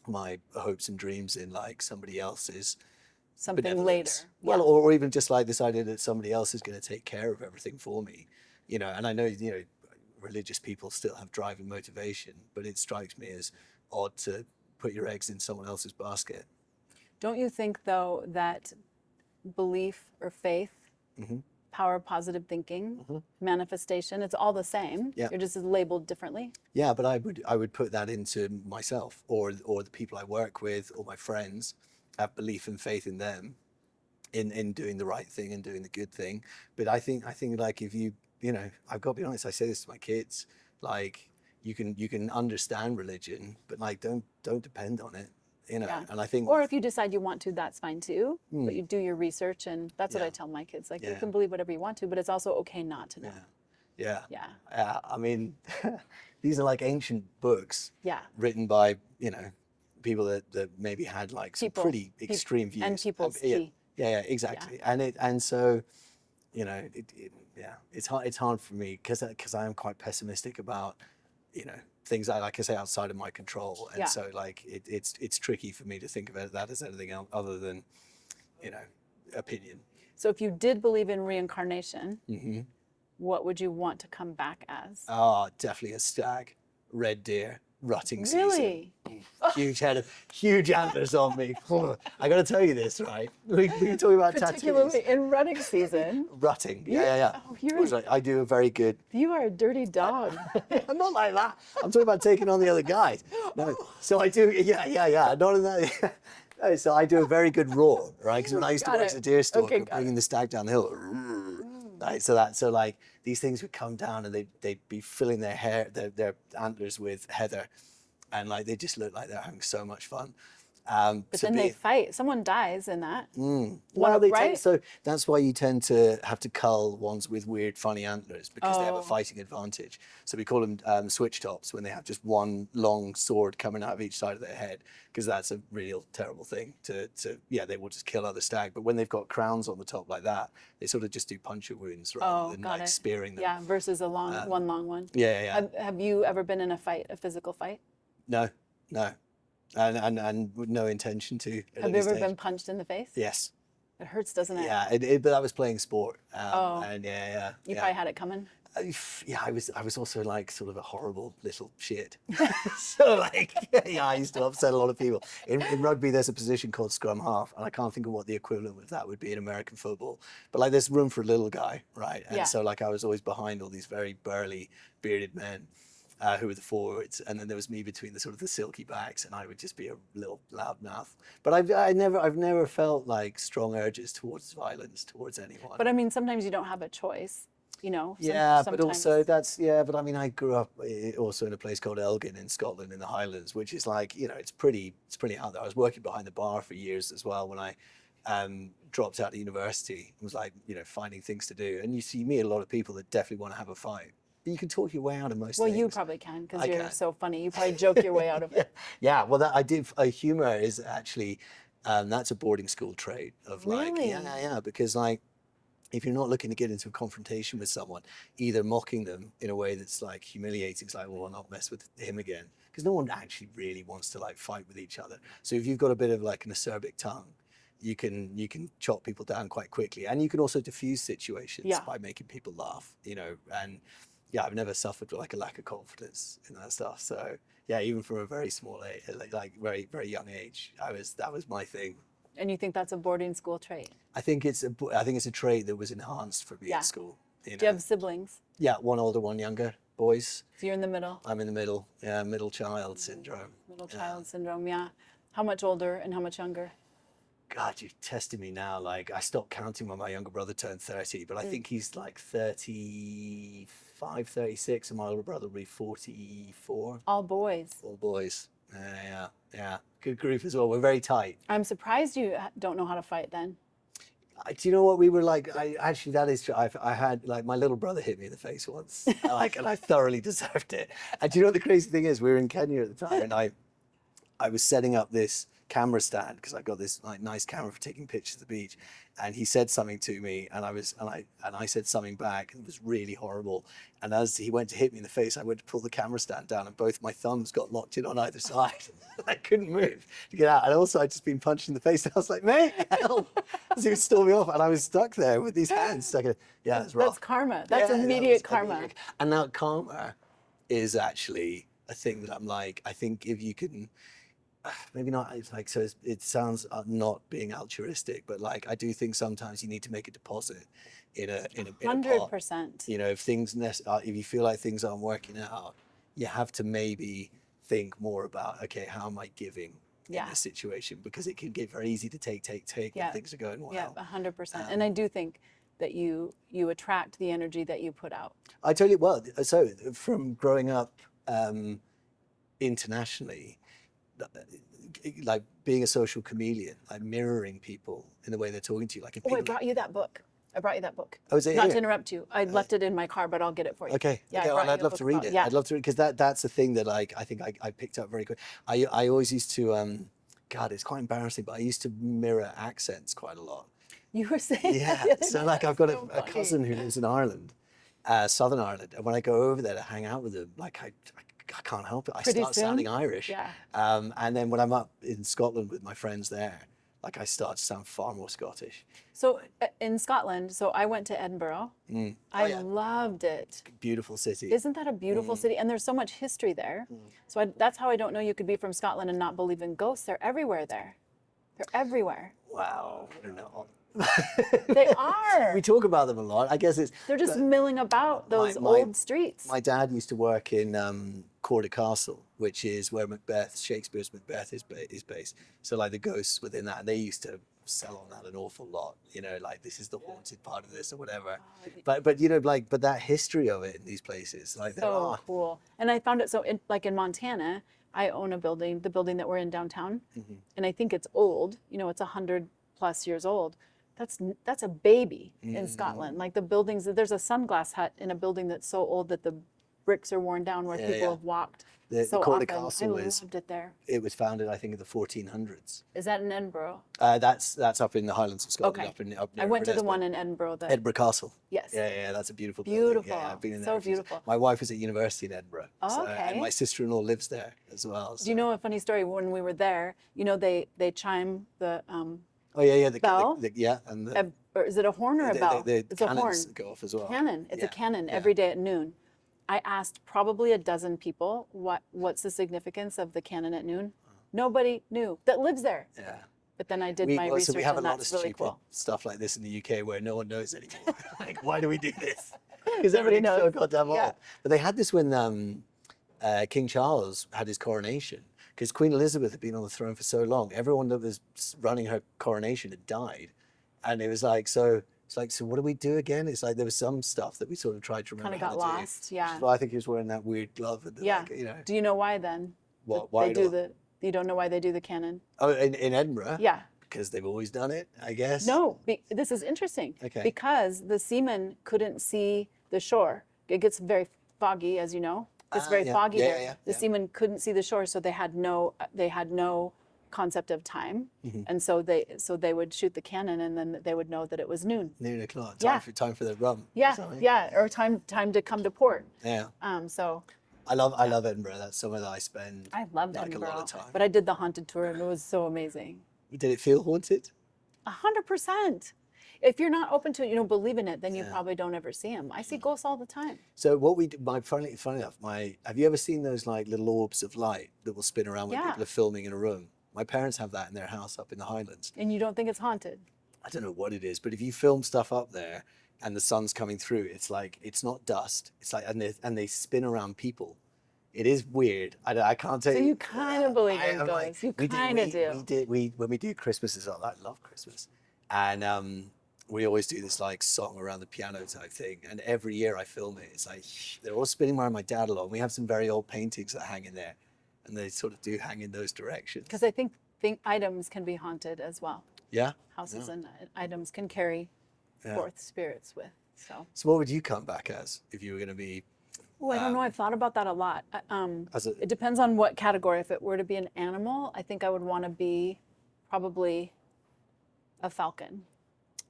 my hopes and dreams in like somebody else's something later. benevolence. Well, or even just like this idea that somebody else is going to take care of everything for me, and I know, religious people still have drive and motivation, but it strikes me as odd to put your eggs in someone else's basket. Don't you think, though, that belief or faith, power of positive thinking, manifestation, it's all the same. Yeah. You're just labeled differently. Yeah, but I would put that into myself or the people I work with or my friends. Have belief and faith in them, in doing the right thing and doing the good thing. But I think like if I've got to be honest. I say this to my kids, like you can understand religion, but like don't depend on it. Yeah. And I think, Or if you decide you want to, that's fine too. But you do your research, and that's what Yeah. I tell my kids. Like, Yeah. you can believe whatever you want to, but it's also okay not to know. Yeah. Yeah. I mean, these are like ancient books Yeah. written by, people that maybe had like some pretty extreme views. And people's yeah, key. yeah, exactly. And so, it's hard for me because I am quite pessimistic about, things like I say, outside of my control. And Yeah. so like it's tricky for me to think about that as anything else other than, opinion. So if you did believe in reincarnation, what would you want to come back as? Oh, definitely a stag, red deer, rutting season. Really? Huge head of huge antlers on me. I got to tell you this, right? We can talk about Particularly tattoos. in rutting season. Rutting. Yeah. Oh, you're I do a very good. You are a dirty dog. I'm not like that. I'm talking about taking on the other guys. No. So I do. Yeah. Not in that. No, so I do a very good roar, right? Because when I used to Got work it. as a deer stalker, Okay, got bringing the stag down the hill. Right, so like these things would come down and they'd be filling their antlers with heather, and like they just look like they're having so much fun. But then they fight. Someone dies in that. Well, they right? so that's why you tend to have to cull ones with weird, funny antlers because they have a Oh. fighting advantage. So we call them switch tops when they have just one long sword coming out of each side of their head, because that's a real terrible thing to they will just kill other stag. But when they've got crowns on the top like that, they sort of just do puncture wounds rather than got like it. spearing them. Yeah, versus a long one. Yeah. Have you ever been in a fight, a physical fight? No. And with no intention to. at Have any you ever stage. been punched in the face? Yes. It hurts, doesn't it? Yeah, but I was playing sport. And yeah. You probably had it coming. Yeah, I was also like sort of a horrible little shit. So like, yeah, I used to upset a lot of people. In rugby, there's a position called scrum half, and I can't think of what the equivalent of that would be in American football. But like, there's room for a little guy, right? And Yeah. so like, I was always behind all these very burly, bearded men. Who were the forwards, and then there was me between the sort of the silky backs, and I would just be a little loudmouth. But I've never felt like strong urges towards violence towards anyone. But I mean, sometimes you don't have a choice, you know. Yeah, sometimes. but also but I mean, I grew up also in a place called Elgin in Scotland in the Highlands, which is like, it's pretty out there. I was working behind the bar for years as well when I dropped out of university. It was like, finding things to do, and you meet a lot of people that definitely want to have a fight. But you can talk your way out of most Well, things. you probably can because you're can. so funny. You probably joke your way out of it. Yeah, well, that I did. Humor is actually that's a boarding school trait of like, Really? yeah, because like, if you're not looking to get into a confrontation with someone, either mocking them in a way that's like humiliating, it's like, well, I'll not mess with him again, because no one actually really wants to like fight with each other. So if you've got a bit of like an acerbic tongue, you can chop people down quite quickly, and you can also diffuse situations by making people laugh, and. Yeah, I've never suffered like a lack of confidence in that stuff. So yeah, even from a very small age, like very, very young age, that was my thing. And you think that's a boarding school trait? I think it's a trait that was enhanced for me at school. Do you have siblings? Yeah, one older, one younger, boys. So you're in the middle. I'm in the middle. Yeah, middle child syndrome. Middle child syndrome, yeah. How much older and how much younger? God, you've tested me now. Like, I stopped counting when my younger brother turned 30, but I think he's like 35, 36, and my older brother will be 44. All boys. All boys. Yeah. Good group as well. We're very tight. I'm surprised you don't know how to fight then. Do you know what we were like? Actually, that is true. I had, like, my little brother hit me in the face once, and I thoroughly deserved it. And do you know what the crazy thing is? We were in Kenya at the time, and I was setting up this camera stand because I got this like nice camera for taking pictures of the beach, and he said something to me, and I said something back, and it was really horrible. And as he went to hit me in the face, I went to pull the camera stand down, and both my thumbs got locked in on either side. I couldn't move to get out, and also I'd just been punched in the face. And I was like, "Man, help!" So he would stall me off, and I was stuck there with these hands stuck in. Yeah, it's rough. That's karma. That's immediate karma. Immediate. And now karma is actually a thing that I'm like, I think if you can. Maybe not. It's like, so it sounds not being altruistic, but like I do think sometimes you need to make a deposit in a 100%. You know, if if you feel like things aren't working out, you have to maybe think more about, okay, how am I giving in this situation? Because it can get very easy to take when things are going well. Yeah, 100%. And I do think that you attract the energy that you put out. I tell you, well, so from growing up internationally, like being a social chameleon, like mirroring people in the way they're talking to you. Like, if I brought you that book. Oh, is it Not here? to interrupt you. I left it in my car, but I'll get it for you. Okay. Yeah, Okay, well, I'd love to read it. Yeah. I'd love to read, because that's the thing that like I think I picked up very quick. I always used to God, it's quite embarrassing, but I used to mirror accents quite a lot. You were saying Yeah. that. So like I've got So a funny. cousin who lives in Ireland, Southern Ireland, and when I go over there to hang out with him, like I can't help it. I Pretty start soon? sounding Irish. Yeah. And then when I'm up in Scotland with my friends there, like I start to sound far more Scottish. So in Scotland, so I went to Edinburgh. I yeah. loved it. Beautiful city. Isn't that a beautiful city? And there's so much history there. So that's how I don't know you could be from Scotland and not believe in ghosts. They're everywhere there. They're everywhere. Wow. I don't know. They are. We talk about them a lot. I guess it's. They're just milling about those old streets. My dad used to work in Corder Castle, which is where Shakespeare's Macbeth is based. So like the ghosts within that, they used to sell on that an awful lot. You know, like this is the haunted part of this or whatever. But you know, like that history of it in these places, like So cool. And I found it so in Montana, I own a building, the building that we're in downtown, and I think it's old. You know, it's 100+ years old. That's a baby in Scotland. Like the buildings, there's a sunglass hut in a building that's so old that the bricks are worn down where people have walked so Corder often. Castle I loved it there. It was founded, I think, in the 1400s. Is that in Edinburgh? That's up in the Highlands of Scotland. Okay. Up I went to the one in Edinburgh. Edinburgh Castle. Yes. Yeah, that's a beautiful building. Beautiful. Yeah, I've been in So there. beautiful. My wife was at university in Edinburgh. Oh, okay. And my sister-in-law lives there as well. So. Do you know a funny story? When we were there, you know, they chime the Oh yeah, the bell? and or is it a horn or a bell? the It's a horn. cannons go off as well. Cannon. It's a cannon yeah. every day at noon. I asked probably a dozen people what's the significance of the cannon at noon. Nobody knew that lives there. Yeah. But then I did my research, So we have a and lot of that's really stupid cool. stuff like this in the UK where no one knows anymore. Like, why do we do this? Because Nobody everything's so knows. goddamn old. Yeah. But they had this when King Charles had his coronation. Because Queen Elizabeth had been on the throne for so long, everyone that was running her coronation had died, and it was like, so what do we do again? It's like there was some stuff that we sort of tried to remember. Kind of got lost, yeah. Well, I think he was wearing that weird glove. And Yeah. like, you know. Do you know why then? Why they do you don't know why they do the cannon? Oh, in Edinburgh? Yeah. Because they've always done it, I guess. No, this is interesting. Okay. Because the seamen couldn't see the shore. It gets very foggy, as you know. It's very foggy there. The seamen couldn't see the shore, so they had no concept of time, and so they would shoot the cannon, and then they would know that it was noon. Noon o'clock. Yeah. Time for the rum. Yeah, Something. yeah, or time to come to port. Yeah. So I love Edinburgh. That's somewhere that I spend. I loved like Edinburgh, a lot of time. but I did the haunted tour, and it was so amazing. Did it feel haunted? 100%. If you're not open to it, you don't believe in it, then you probably don't ever see them. I see ghosts all the time. So what we do, funny enough, have you ever seen those like little orbs of light that will spin around when Yeah. people are filming in a room? My parents have that in their house up in the Highlands. And you don't think it's haunted? I don't know what it is, but if you film stuff up there and the sun's coming through, it's like, it's not dust. It's like, and they spin around people. It is weird. I can't tell So you. you kind of believe in I'm like, ghosts. You we kind of do. when we do Christmases, I love Christmas. And we always do this like song around the piano type thing. And every year I film it. It's like, they're all spinning around my dad a lot. We have some very old paintings that hang in there. And they sort of do hang in those directions. Because I think items can be haunted as well. Yeah. Houses and items can carry forth spirits with. So what would you come back as if you were going to be? Oh, I don't know. I've thought about that a lot. It It depends on what category. If it were to be an animal, I think I would want to be probably a falcon.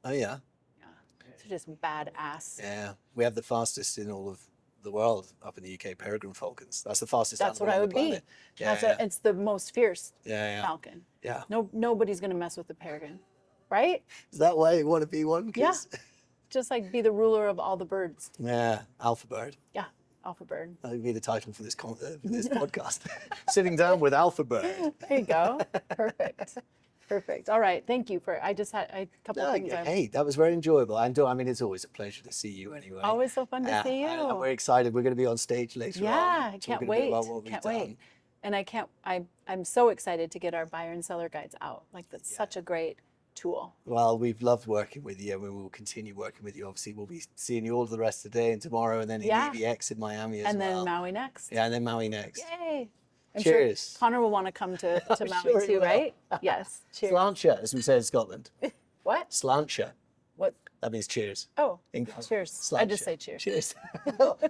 Oh, yeah. Yeah. It's just badass. Yeah. We have the fastest in all of the world up in the UK, peregrine falcons. That's the fastest That's what animal I on would the planet. be. Yeah, It's the most fierce falcon. falcon. Yeah. Nobody's going to mess with the peregrine, right? Is that why you want to be one? Yeah. Just like be the ruler of all the birds. Yeah, alpha bird. Yeah, alpha bird. That would be the title for this podcast. Sitting down with alpha bird. There you go. Perfect. Perfect. All right. Thank you for. I just had a couple of things. Hey, that was very enjoyable. I mean, it's always a pleasure to see you anyway. Always so fun to see you. And we're excited. We're going to be on stage later on. Yeah, I can't wait. Can't wait. And I'm so excited to get our buyer and seller guides out. Like that's such a great tool. Well, we've loved working with you, and we will continue working with you. Obviously, we'll be seeing you all the rest of the day and tomorrow, and then in EVX in Miami as well. And then Maui next. Yeah, and then Maui next. Yay. I'm Cheers. Sure Connor will want to come to Maui too, right? Yes. Cheers. Slantia, as we say in Scotland. What? Slantia. What? That means cheers. Oh, In cheers. Slantia. I just say cheers. Cheers.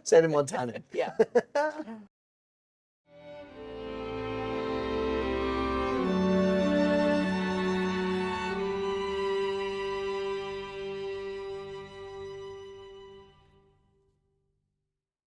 Say it in Montana. Yeah.